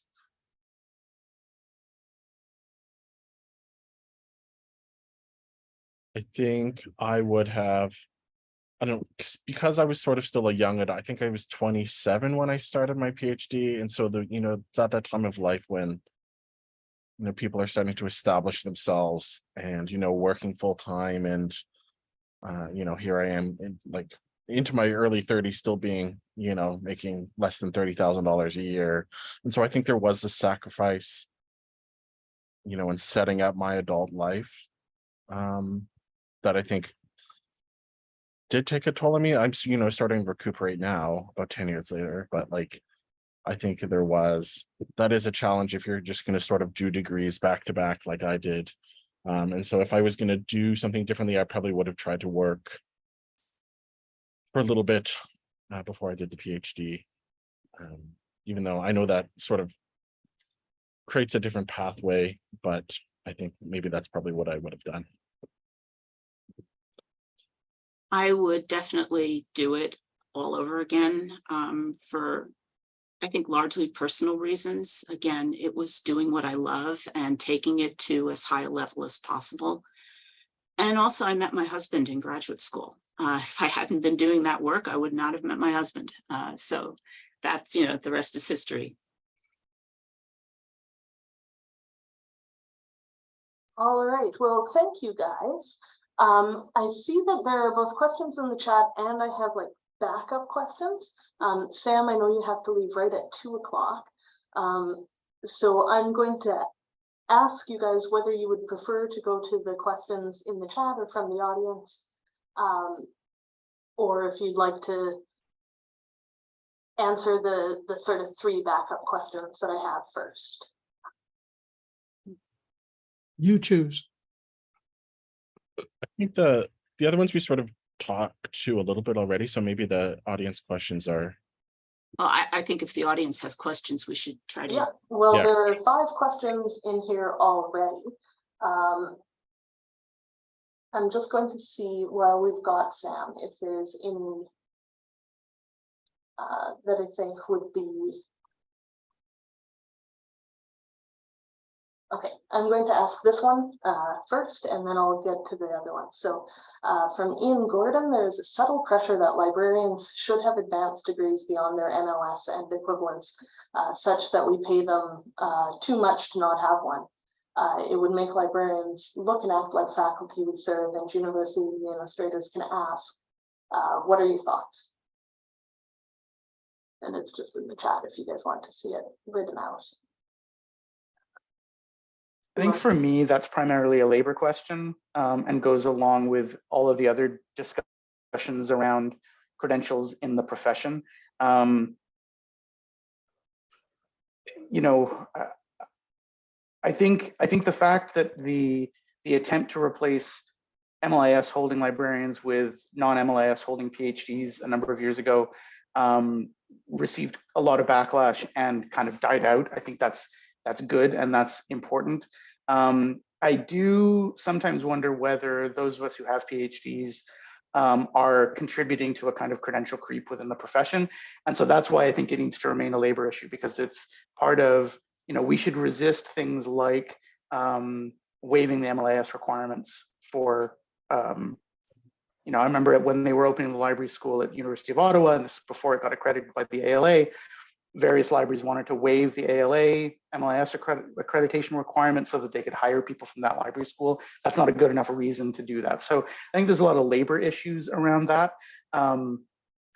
I think I would have, I don't know, because I was sort of still a young adult. I think I was 27 when I started my PhD. And so it's at that time of life when, people are starting to establish themselves and, working full time. And, here I am into my early 30s still being, making less than $30,000 a year. And so I think there was a sacrifice, in setting up my adult life, that I think did take a toll on me. I'm, starting to recuperate now about 10 years later, but like, I think that is a challenge if you're just going to sort of do degrees back to back like I did. And so if I was going to do something differently, I probably would have tried to work for a little bit before I did the PhD. Even though I know that sort of creates a different pathway, but I think maybe that's probably what I would have done. I would definitely do it all over again, for, I think, largely personal reasons. Again, it was doing what I love and taking it to as high a level as possible. And also I met my husband in graduate school. If I hadn't been doing that work, I would not have met my husband. So that's, the rest is history. All right, well, thank you guys. I see that there are both questions in the chat and I have like backup questions. Sam, I know you have to leave right at 2 o'clock. So I'm going to ask you guys whether you would prefer to go to the questions in the chat or from the audience, or if you'd like to answer the sort of 3 backup questions that I have first. You choose. I think the other ones we sort of talked to a little bit already, so maybe the audience questions are. Well, I think if the audience has questions, we should try to. Yeah, well, Yeah. there are 5 questions in here already. I'm just going to see, while we've got Sam, if there's any that I think would be. Okay, I'm going to ask this one first, and then I'll get to the other one. So from Ian Gordon, there's a subtle pressure that librarians should have advanced degrees beyond their MLS and equivalents, such that we pay them too much to not have one. It would make librarians look and act like faculty we serve, and university administrators can ask, what are your thoughts? And it's just in the chat if you guys want to see it written out. I think for me, that's primarily a labor question, and goes along with all of the other discussions around credentials in the profession. I think the fact that the attempt to replace MLIS holding librarians with non-MLIS holding PhDs a number of years ago received a lot of backlash and kind of died out. I think that's good and that's important. I do sometimes wonder whether those of us who have PhDs are contributing to a kind of credential creep within the profession. And so that's why I think it needs to remain a labor issue, because it's part of, we should resist things like waiving the MLIS requirements for, I remember when they were opening the library school at University of Ottawa, and this before it got accredited by the ALA, various libraries wanted to waive the ALA MLIS accreditation requirements so that they could hire people from that library school. That's not a good enough reason to do that. So I think there's a lot of labor issues around that. I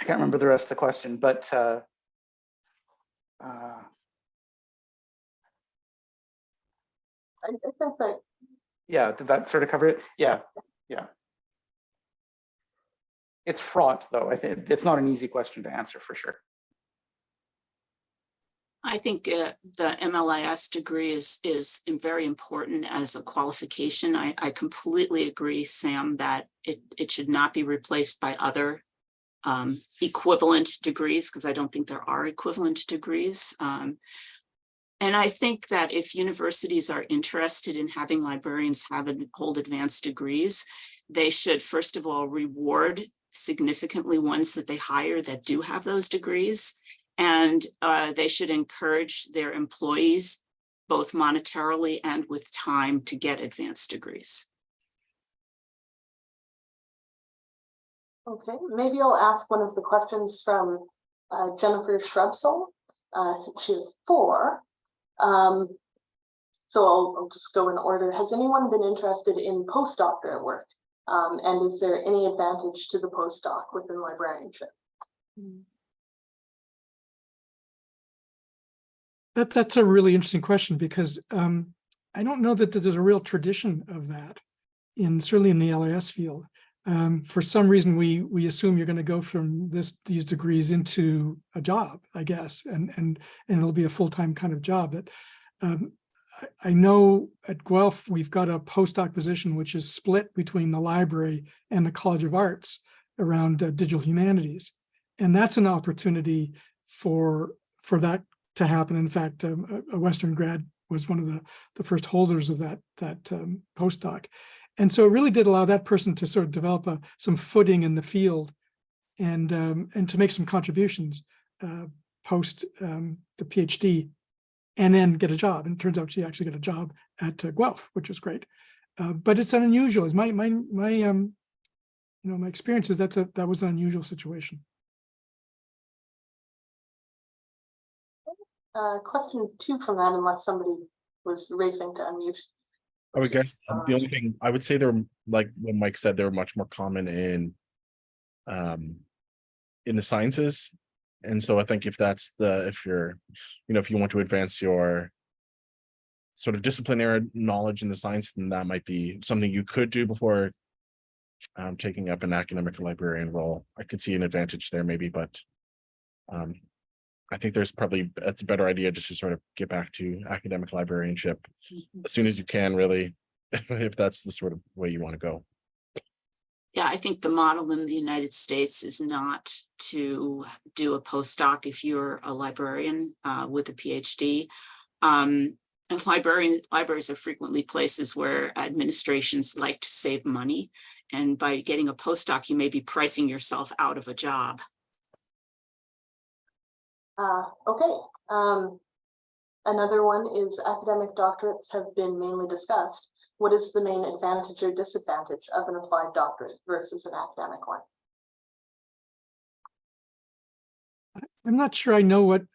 can't remember the rest of the question, but I think that. Yeah, did that sort of cover it? Yeah. It's fraught, though. I think it's not an easy question to answer for sure. I think the MLIS degree is very important as a qualification. I completely agree, Sam, that it should not be replaced by other equivalent degrees, because I don't think there are equivalent degrees. And I think that if universities are interested in having librarians hold advanced degrees, they should first of all reward significantly ones that they hire that do have those degrees. And they should encourage their employees, both monetarily and with time, to get advanced degrees. Okay, maybe I'll ask one of the questions from Jennifer Shrubsole. She has 4. So I'll just go in order. Has anyone been interested in postdoctorate work? And is there any advantage to the postdoc within librarianship? That's a really interesting question, because I don't know that there's a real tradition of that certainly in the LIS field. For some reason, we assume you're going to go from these degrees into a job, I guess, and it'll be a full-time kind of job. That I know at Guelph we've got a postdoc position which is split between the library and the College of Arts around digital humanities, and that's an opportunity for that to happen. In fact, a Western grad was one of the first holders of that postdoc. And so it really did allow that person to sort of develop some footing in the field and to make some contributions post the PhD, and then get a job. And it turns out she actually got a job at Guelph, which was great. But it's unusual. My experience is that was an unusual situation. Question 2 from that, unless somebody was racing to unmute. I would guess the only thing I would say, they're like what Mike said, they're much more common in the sciences. And so I think if you want to advance your sort of disciplinary knowledge in the science, then that might be something you could do before taking up an academic librarian role. I could see an advantage there maybe, but I think it's a better idea just to sort of get back to academic librarianship as soon as you can, really, if that's the sort of way you want to go. Yeah, I think the model in the United States is not to do a postdoc if you're a librarian with a PhD. And libraries are frequently places where administrations like to save money. And by getting a postdoc, you may be pricing yourself out of a job. Okay. Another one is academic doctorates have been mainly discussed. What is the main advantage or disadvantage of an applied doctorate versus an academic one? I'm not sure I know what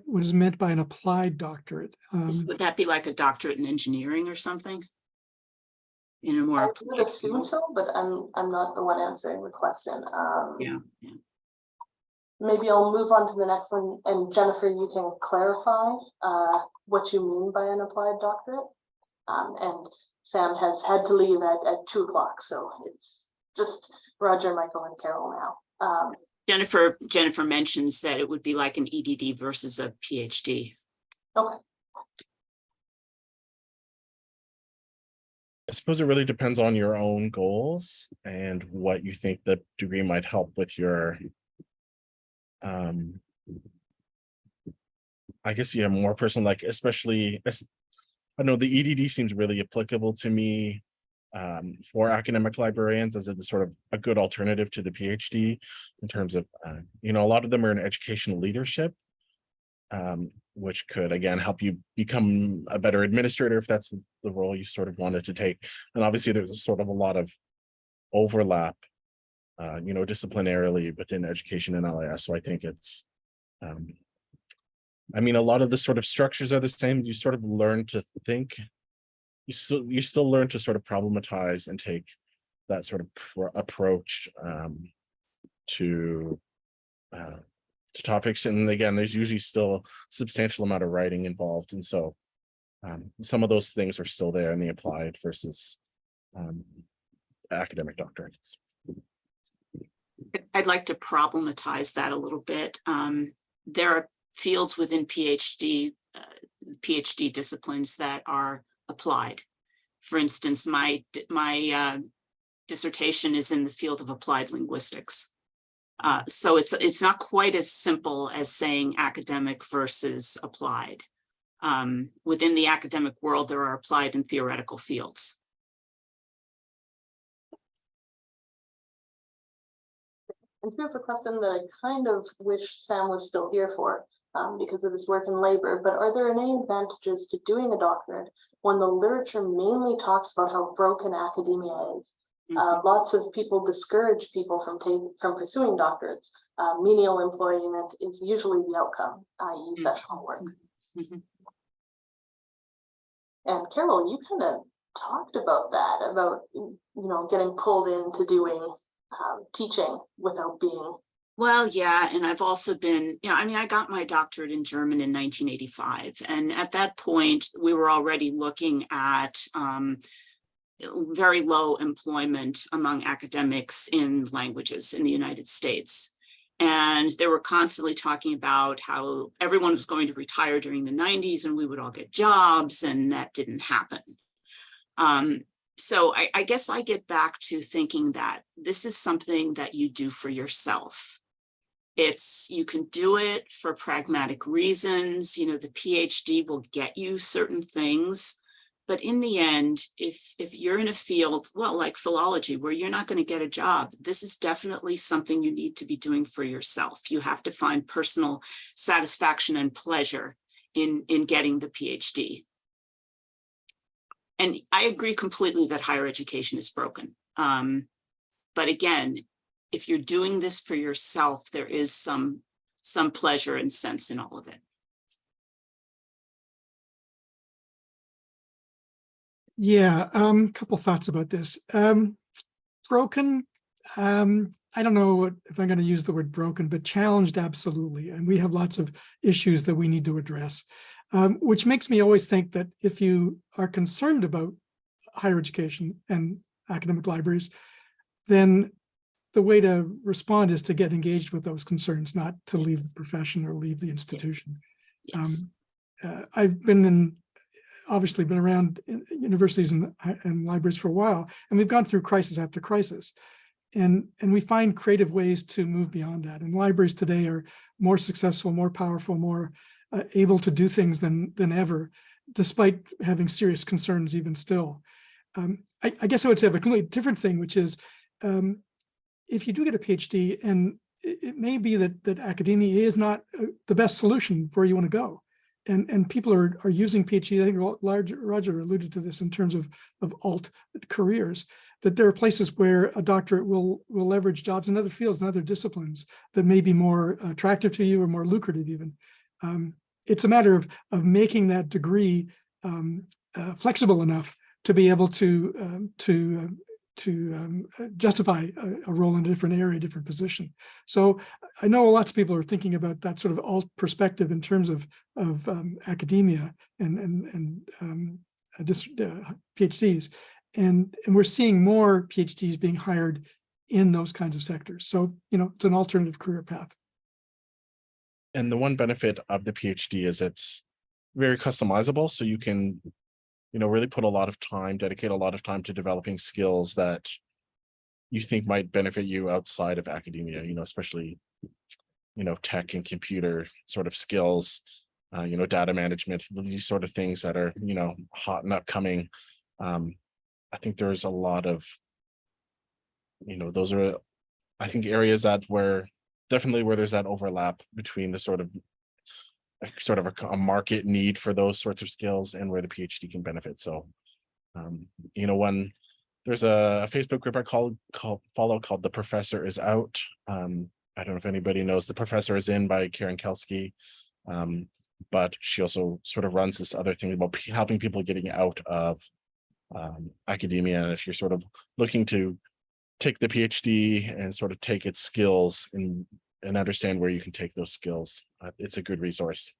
was meant by an applied doctorate. Would that be like a doctorate in engineering or something? In a more I would assume so, but I'm not the one answering the question. Yeah. Maybe I'll move on to the next one, and Jennifer, you can clarify what you mean by an applied doctorate. And Sam has had to leave at 2 o'clock, so it's just Roger, Michael, and Carol now. Jennifer mentions that it would be like an EDD versus a PhD. Okay. I suppose it really depends on your own goals and what you think the degree might help with your I guess you have more personal, like, especially, I know the EDD seems really applicable to me for academic librarians as a sort of a good alternative to the PhD in terms of, a lot of them are in educational leadership, which could, again, help you become a better administrator if that's the role you sort of wanted to take. And obviously there's sort of a lot of overlap, disciplinarily within education and LIS. So I think it's, a lot of the sort of structures are the same. You sort of learn to think, you still learn to sort of problematize and take that sort of approach to topics. And again, there's usually still a substantial amount of writing involved. And so some of those things are still there in the applied versus academic doctorates. I'd like to problematize that a little bit. There are fields within PhD disciplines that are applied. For instance, my dissertation is in the field of applied linguistics. So it's not quite as simple as saying academic versus applied. Within the academic world, there are applied and theoretical fields. And here's a question that I kind of wish Sam was still here for, because of his work in labor, but are there any advantages to doing a doctorate when the literature mainly talks about how broken academia is? Lots of people discourage people from pursuing doctorates. Menial employment is usually the outcome, i.e. sessional work. And Carol, you kind of talked about that, about, you know, getting pulled into doing teaching without being. Well, yeah, and I've also been, I mean, I got my doctorate in German in 1985, and at that point, we were already looking at very low employment among academics in languages in the United States. And they were constantly talking about how everyone was going to retire during the 90s and we would all get jobs, and that didn't happen. So I guess I get back to thinking that this is something that you do for yourself. You can do it for pragmatic reasons. You know, the PhD will get you certain things, but in the end, if you're in a field, well, like philology, where you're not going to get a job, this is definitely something you need to be doing for yourself. You have to find personal satisfaction and pleasure in getting the PhD. And I agree completely that higher education is broken. But again, if you're doing this for yourself, there is some pleasure and sense in all of it. Yeah, couple thoughts about this. Broken, I don't know if I'm going to use the word broken, but challenged, absolutely. And we have lots of issues that we need to address, which makes me always think that if you are concerned about higher education and academic libraries, then the way to respond is to get engaged with those concerns, not to leave the profession or leave the institution. Yes. I've obviously been around universities and libraries for a while, and we've gone through crisis after crisis. And we find creative ways to move beyond that. And libraries today are more successful, more powerful, more able to do things than ever, despite having serious concerns even still. I guess I would say a completely different thing, which is if you do get a PhD, and it may be that academia is not the best solution for where you want to go. And people are using PhD. I think Roger alluded to this in terms of alt careers, that there are places where a doctorate will leverage jobs in other fields and other disciplines that may be more attractive to you or more lucrative even. It's a matter of making that degree flexible enough to be able to justify a role in a different area, a different position. So I know lots of people are thinking about that sort of alt perspective in terms of academia and PhDs. And we're seeing more PhDs being hired in those kinds of sectors. So, it's an alternative career path. And the one benefit of the PhD is it's very customizable. So you can, really put a lot of time, dedicate a lot of time to developing skills that you think might benefit you outside of academia, especially, tech and computer sort of skills, data management, these sort of things that are, hot and upcoming. I think there's a lot of, those are, I think, areas that where there's that overlap between the sort of a market need for those sorts of skills and where the PhD can benefit. So, when there's a Facebook group I follow called The Professor Is Out. I don't know if anybody knows The Professor Is In by Karen Kelsky. But she also sort of runs this other thing about helping people getting out of academia. And if you're sort of looking to take the PhD and sort of take its skills and understand where you can take those skills, it's a good resource.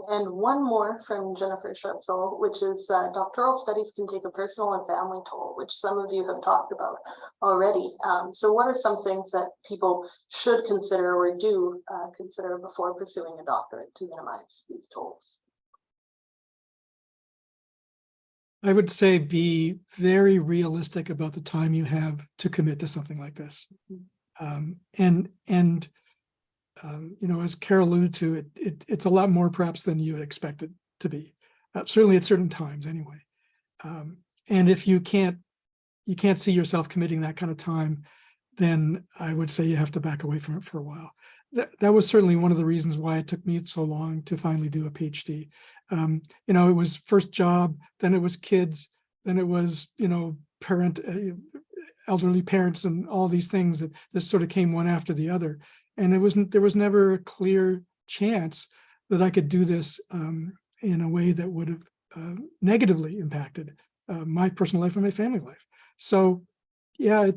And one more from Jennifer Sharpsell, which is doctoral studies can take a personal and family toll, which some of you have talked about already. So what are some things that people should consider or do consider before pursuing a doctorate to minimize these tolls? I would say be very realistic about the time you have to commit to something like this. As Carol alluded to, it's a lot more perhaps than you would expect it to be, certainly at certain times anyway. And if you can't see yourself committing that kind of time, then I would say you have to back away from it for a while. That was certainly one of the reasons why it took me so long to finally do a PhD. It was first job, then it was kids, then it was, elderly parents and all these things that just sort of came one after the other. And there was never a clear chance that I could do this in a way that would have negatively impacted my personal life and my family life. So yeah,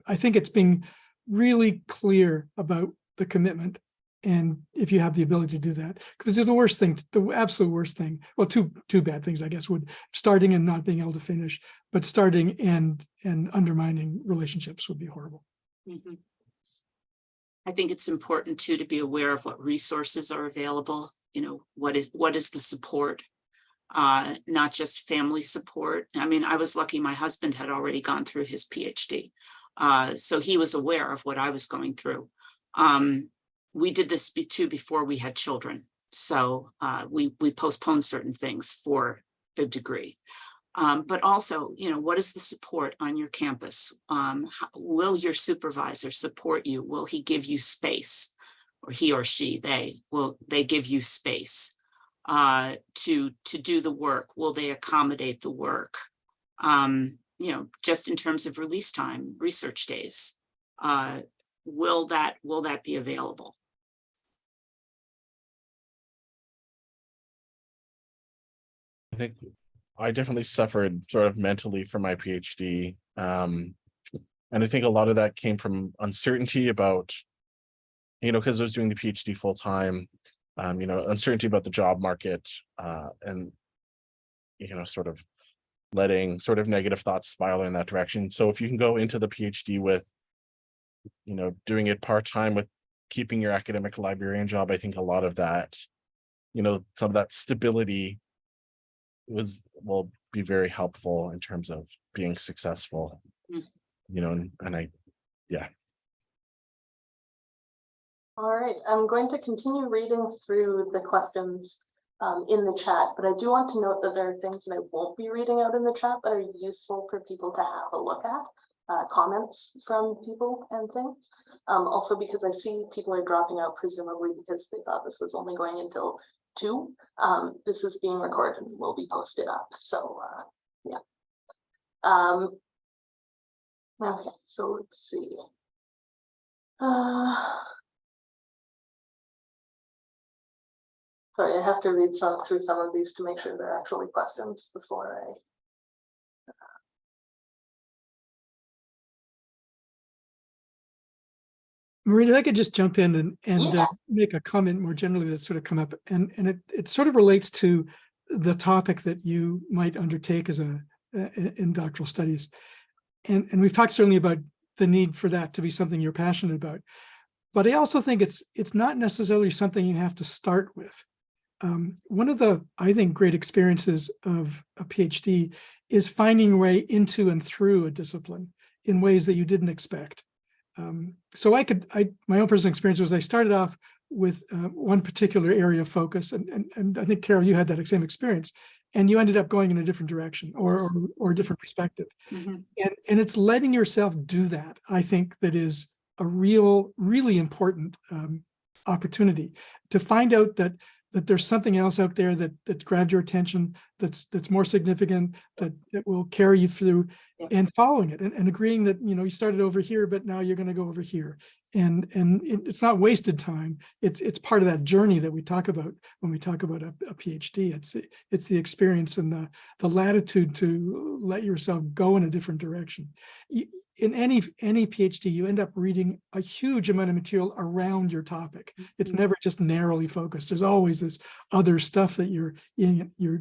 I think it's being really clear about the commitment. And if you have the ability to do that, because the worst thing, the absolute worst thing, well, two bad things, I guess, would starting and not being able to finish, but starting and undermining relationships would be horrible. Mhm. I think it's important too to be aware of what resources are available. You know, what is the support, not just family support. I mean, I was lucky my husband had already gone through his PhD. So he was aware of what I was going through. We did this too before we had children. So we postponed certain things for a degree. But also, you know, what is the support on your campus? Will your supervisor support you? Will he give you space? Or he or she, they give you space to do the work? Will they accommodate the work? You know, just in terms of release time, research days, will that be available? I think I definitely suffered sort of mentally from my PhD. And I think a lot of that came from uncertainty about, you know, because I was doing the PhD full time, you know, uncertainty about the job market, and, you know, sort of letting sort of negative thoughts spiral in that direction. So if you can go into the PhD with, you know, doing it part-time with keeping your academic librarian job, I think a lot of that, you know, some of that stability will be very helpful in terms of being successful. Mm. You know, and I, yeah. All right, I'm going to continue reading through the questions in the chat, but I do want to note that there are things that I won't be reading out in the chat that are useful for people to have a look at, comments from people and things. Also because I see people are dropping out, presumably because they thought this was only going until 2. This is being recorded and will be posted up. So yeah. Okay, so let's see. Sorry, I have to read through some of these to make sure they're actually questions before I. Maureen, if I could just jump in and Yeah. make a comment more generally that's sort of come up, and it sort of relates to the topic that you might undertake as in doctoral studies, and we've talked certainly about the need for that to be something you're passionate about, but I also think it's not necessarily something you have to start with. One of the, I think, great experiences of a PhD is finding your way into and through a discipline in ways that you didn't expect. So my own personal experience was I started off with one particular area of focus, and I think, Carol, you had that same experience, and you ended up going in a different direction or a different perspective. Mm-hmm. And it's letting yourself do that, I think, that is a really important opportunity to find out that there's something else out there that grabbed your attention, that's more significant, that will carry you through, yeah. And following it and agreeing that, you know, you started over here, but now you're going to go over here. And it's not wasted time. It's part of that journey that we talk about when we talk about a PhD. It's the experience and the latitude to let yourself go in a different direction. In any PhD, you end up reading a huge amount of material around your topic. It's never just narrowly focused. There's always this other stuff that you're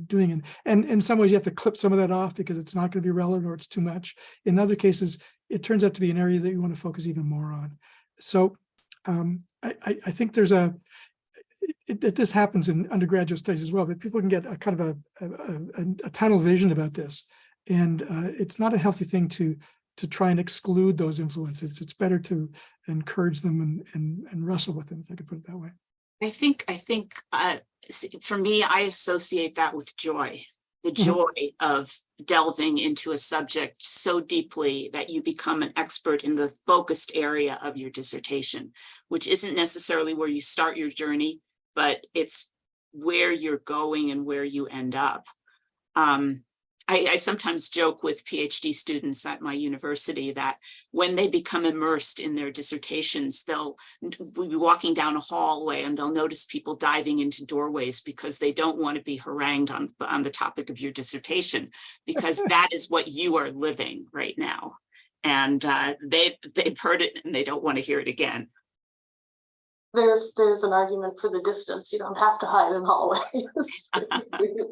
doing, and in some ways you have to clip some of that off because it's not going to be relevant or it's too much. In other cases, it turns out to be an area that you want to focus even more on. So I think there's this happens in undergraduate studies as well, that people can get a kind of a tunnel vision about this, and it's not a healthy thing to try and exclude those influences. It's better to encourage them and wrestle with them, if I could put it that way. I think for me, I associate that with joy. The joy of delving into a subject so deeply that you become an expert in the focused area of your dissertation, which isn't necessarily where you start your journey, but it's where you're going and where you end up. I sometimes joke with PhD students at my university that when they become immersed in their dissertations, they'll be walking down a hallway and they'll notice people diving into doorways because they don't want to be harangued on the topic of your dissertation, because that is what you are living right now. And they've heard it and they don't want to hear it again. There's an argument for the distance. You don't have to hide in hallways.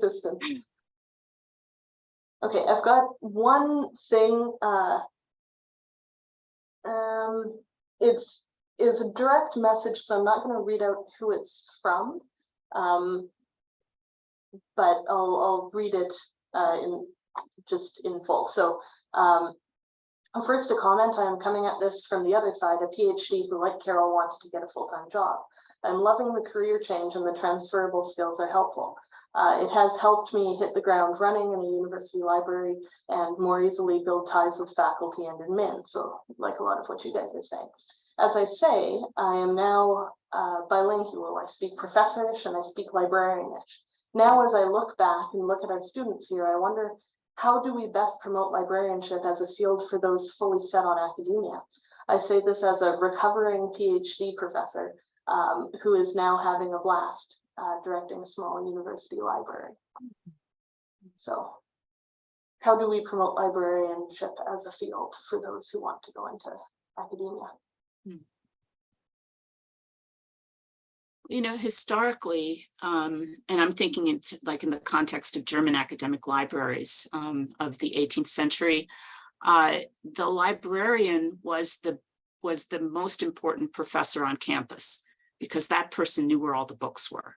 Distance. Okay, I've got one thing. It's a direct message, so I'm not going to read out who it's from, but I'll read it in full. So first, a comment. I am coming at this from the other side, a PhD who, like Carol, wanted to get a full-time job. I'm loving the career change, and the transferable skills are helpful. It has helped me hit the ground running in a university library and more easily build ties with faculty and admin. So, like a lot of what you guys are saying. As I say, I am now bilingual. I speak professorish and I speak librarianish. Now, as I look back and look at our students here, I wonder, how do we best promote librarianship as a field for those fully set on academia? I say this as a recovering PhD professor who is now having a blast directing a small university library. So how do we promote librarianship as a field for those who want to go into academia? You know, historically, and I'm thinking in the context of German academic libraries of the 18th century, the librarian was the most important professor on campus, because that person knew where all the books were.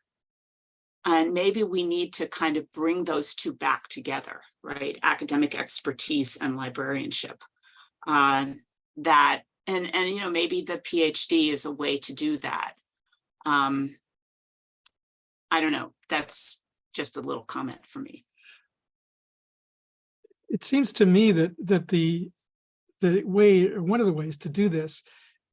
And maybe we need to kind of bring those two back together, right? Academic expertise and librarianship. And you know, maybe the PhD is a way to do that. I don't know. That's just a little comment for me. It seems to me that the way, or one of the ways to do this,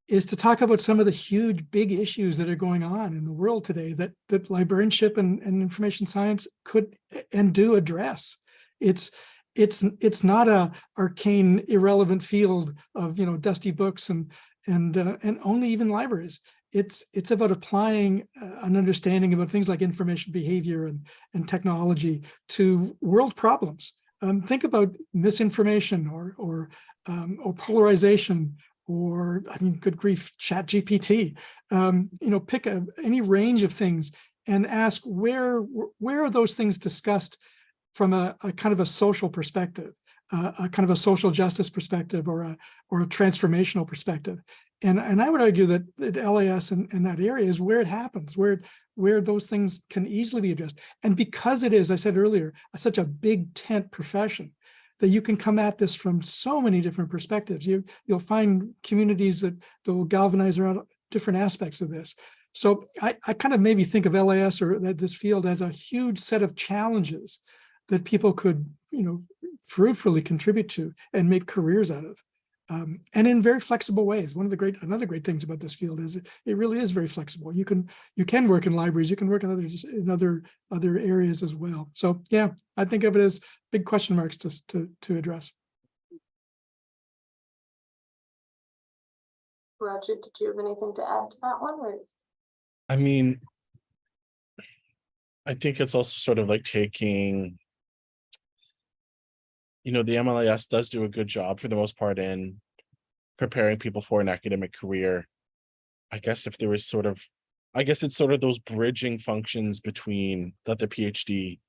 is to talk about some of the huge, big issues that are going on in the world today that librarianship and information science could and do address. It's not a arcane, irrelevant field of, you know, dusty books and only even libraries. It's about applying an understanding about things like information behavior and technology to world problems. Think about misinformation or polarization, or, I mean, good grief, ChatGPT. You know, pick any range of things and ask where are those things discussed from a kind of a social perspective, a kind of a social justice perspective, or a transformational perspective. And I would argue that LAS in that area is where it happens, where those things can easily be addressed. And because it is, I said earlier, such a big tent profession, that you can come at this from so many different perspectives. You'll find communities that will galvanize around different aspects of this. So I kind of maybe think of LAS or this field as a huge set of challenges that people could, you know, fruitfully contribute to and make careers out of. And in very flexible ways. Another great things about this field is it really is very flexible. You can work in libraries, you can work in other areas as well. So yeah, I think of it as big question marks to address. Roger, did you have anything to add to that one? Or? I mean, I think it's also sort of like taking, you know, the MLIS does do a good job for the most part in preparing people for an academic career. I guess if there was sort of, I guess it's sort of those bridging functions between that the PhD,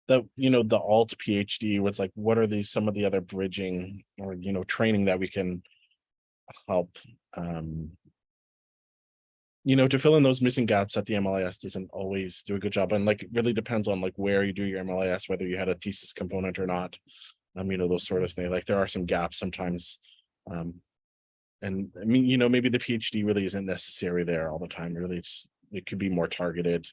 that, you know, the alt PhD was like, what are some of the other bridging or, you know, training that we can help, you know, to fill in those missing gaps that the MLIS doesn't always do a good job. And like, it really depends on like where you do your MLIS, whether you had a thesis component or not. You know, those sort of things. Like there are some gaps sometimes. And I mean, you know, maybe the PhD really isn't necessary there all the time. Really, it could be more targeted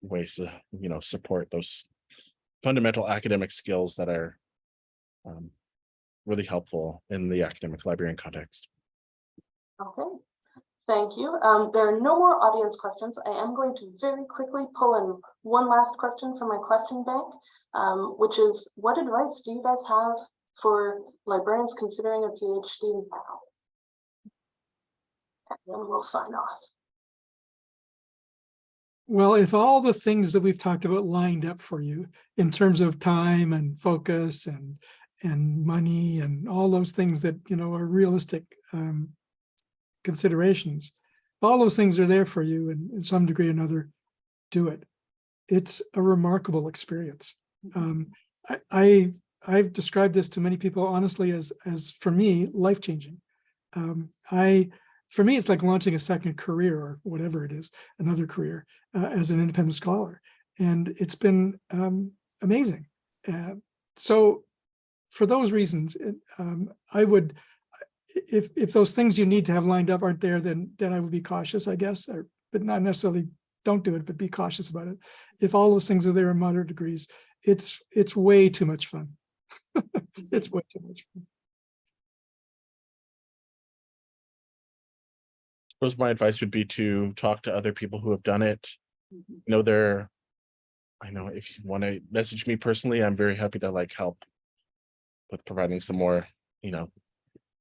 ways to, you know, support those fundamental academic skills that are really helpful in the academic librarian context. Okay, Thank you. There are no more audience questions. I am going to very quickly pull in one last question from my question bank, which is, what advice do you guys have for librarians considering a PhD now? And then we'll sign off. Well, if all the things that we've talked about lined up for you in terms of time and focus and money and all those things that, you know, are realistic considerations, if all those things are there for you and in some degree or another, do it. It's a remarkable experience. I've described this to many people honestly as for me, life-changing. For me, it's like launching a second career or whatever it is, another career as an independent scholar. And it's been amazing. So for those reasons, I would, if those things you need to have lined up aren't there, then I would be cautious, I guess, but not necessarily don't do it, but be cautious about it. If all those things are there in moderate degrees, it's way too much fun. It's way too much fun. I suppose my advice would be to talk to other people who have done it. Mhm. You know, I know if you want to message me personally, I'm very happy to like help with providing some more, you know,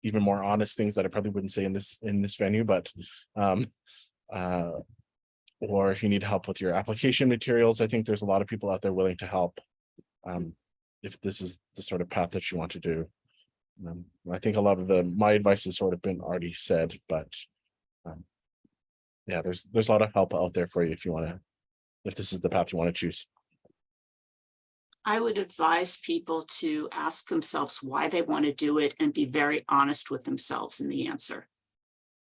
even more honest things that I probably wouldn't say in this venue, but or if you need help with your application materials, I think there's a lot of people out there willing to help. If this is the sort of path that you want to do. I think a lot of my advice has sort of been already said, but yeah, there's a lot of help out there for you if this is the path you want to choose. I would advise people to ask themselves why they want to do it and be very honest with themselves in the answer.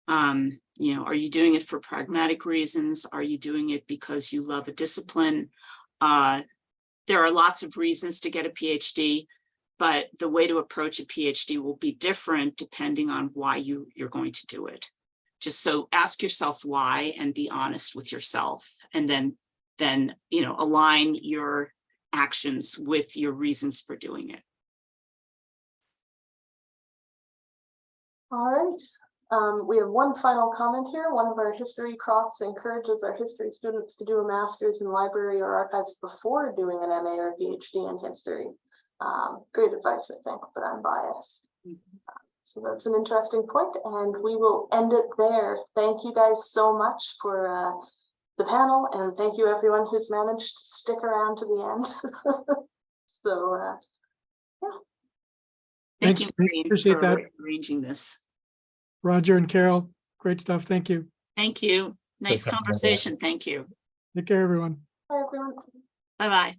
You know, are you doing it for pragmatic reasons? Are you doing it because you love a discipline? There are lots of reasons to get a PhD, but the way to approach a PhD will be different depending on why you're going to do it. Just so ask yourself why and be honest with yourself, and then you know, align your actions with your reasons for doing it. All right. We have one final comment here. One of our history profs encourages our history students to do a master's in library or archives before doing an MA or PhD in history. Great advice, I think, but I'm biased. So that's an interesting point, and we will end it there. Thank you guys so much for the panel, and thank you everyone who's managed to stick around to the end. So yeah. Thank Thanks, you, Maureen, appreciate that. for arranging this. Roger and Carol, great stuff. Thank you. Thank you. Nice Good talking about that. conversation. Thank you. Take care, everyone. Bye everyone. Bye-bye.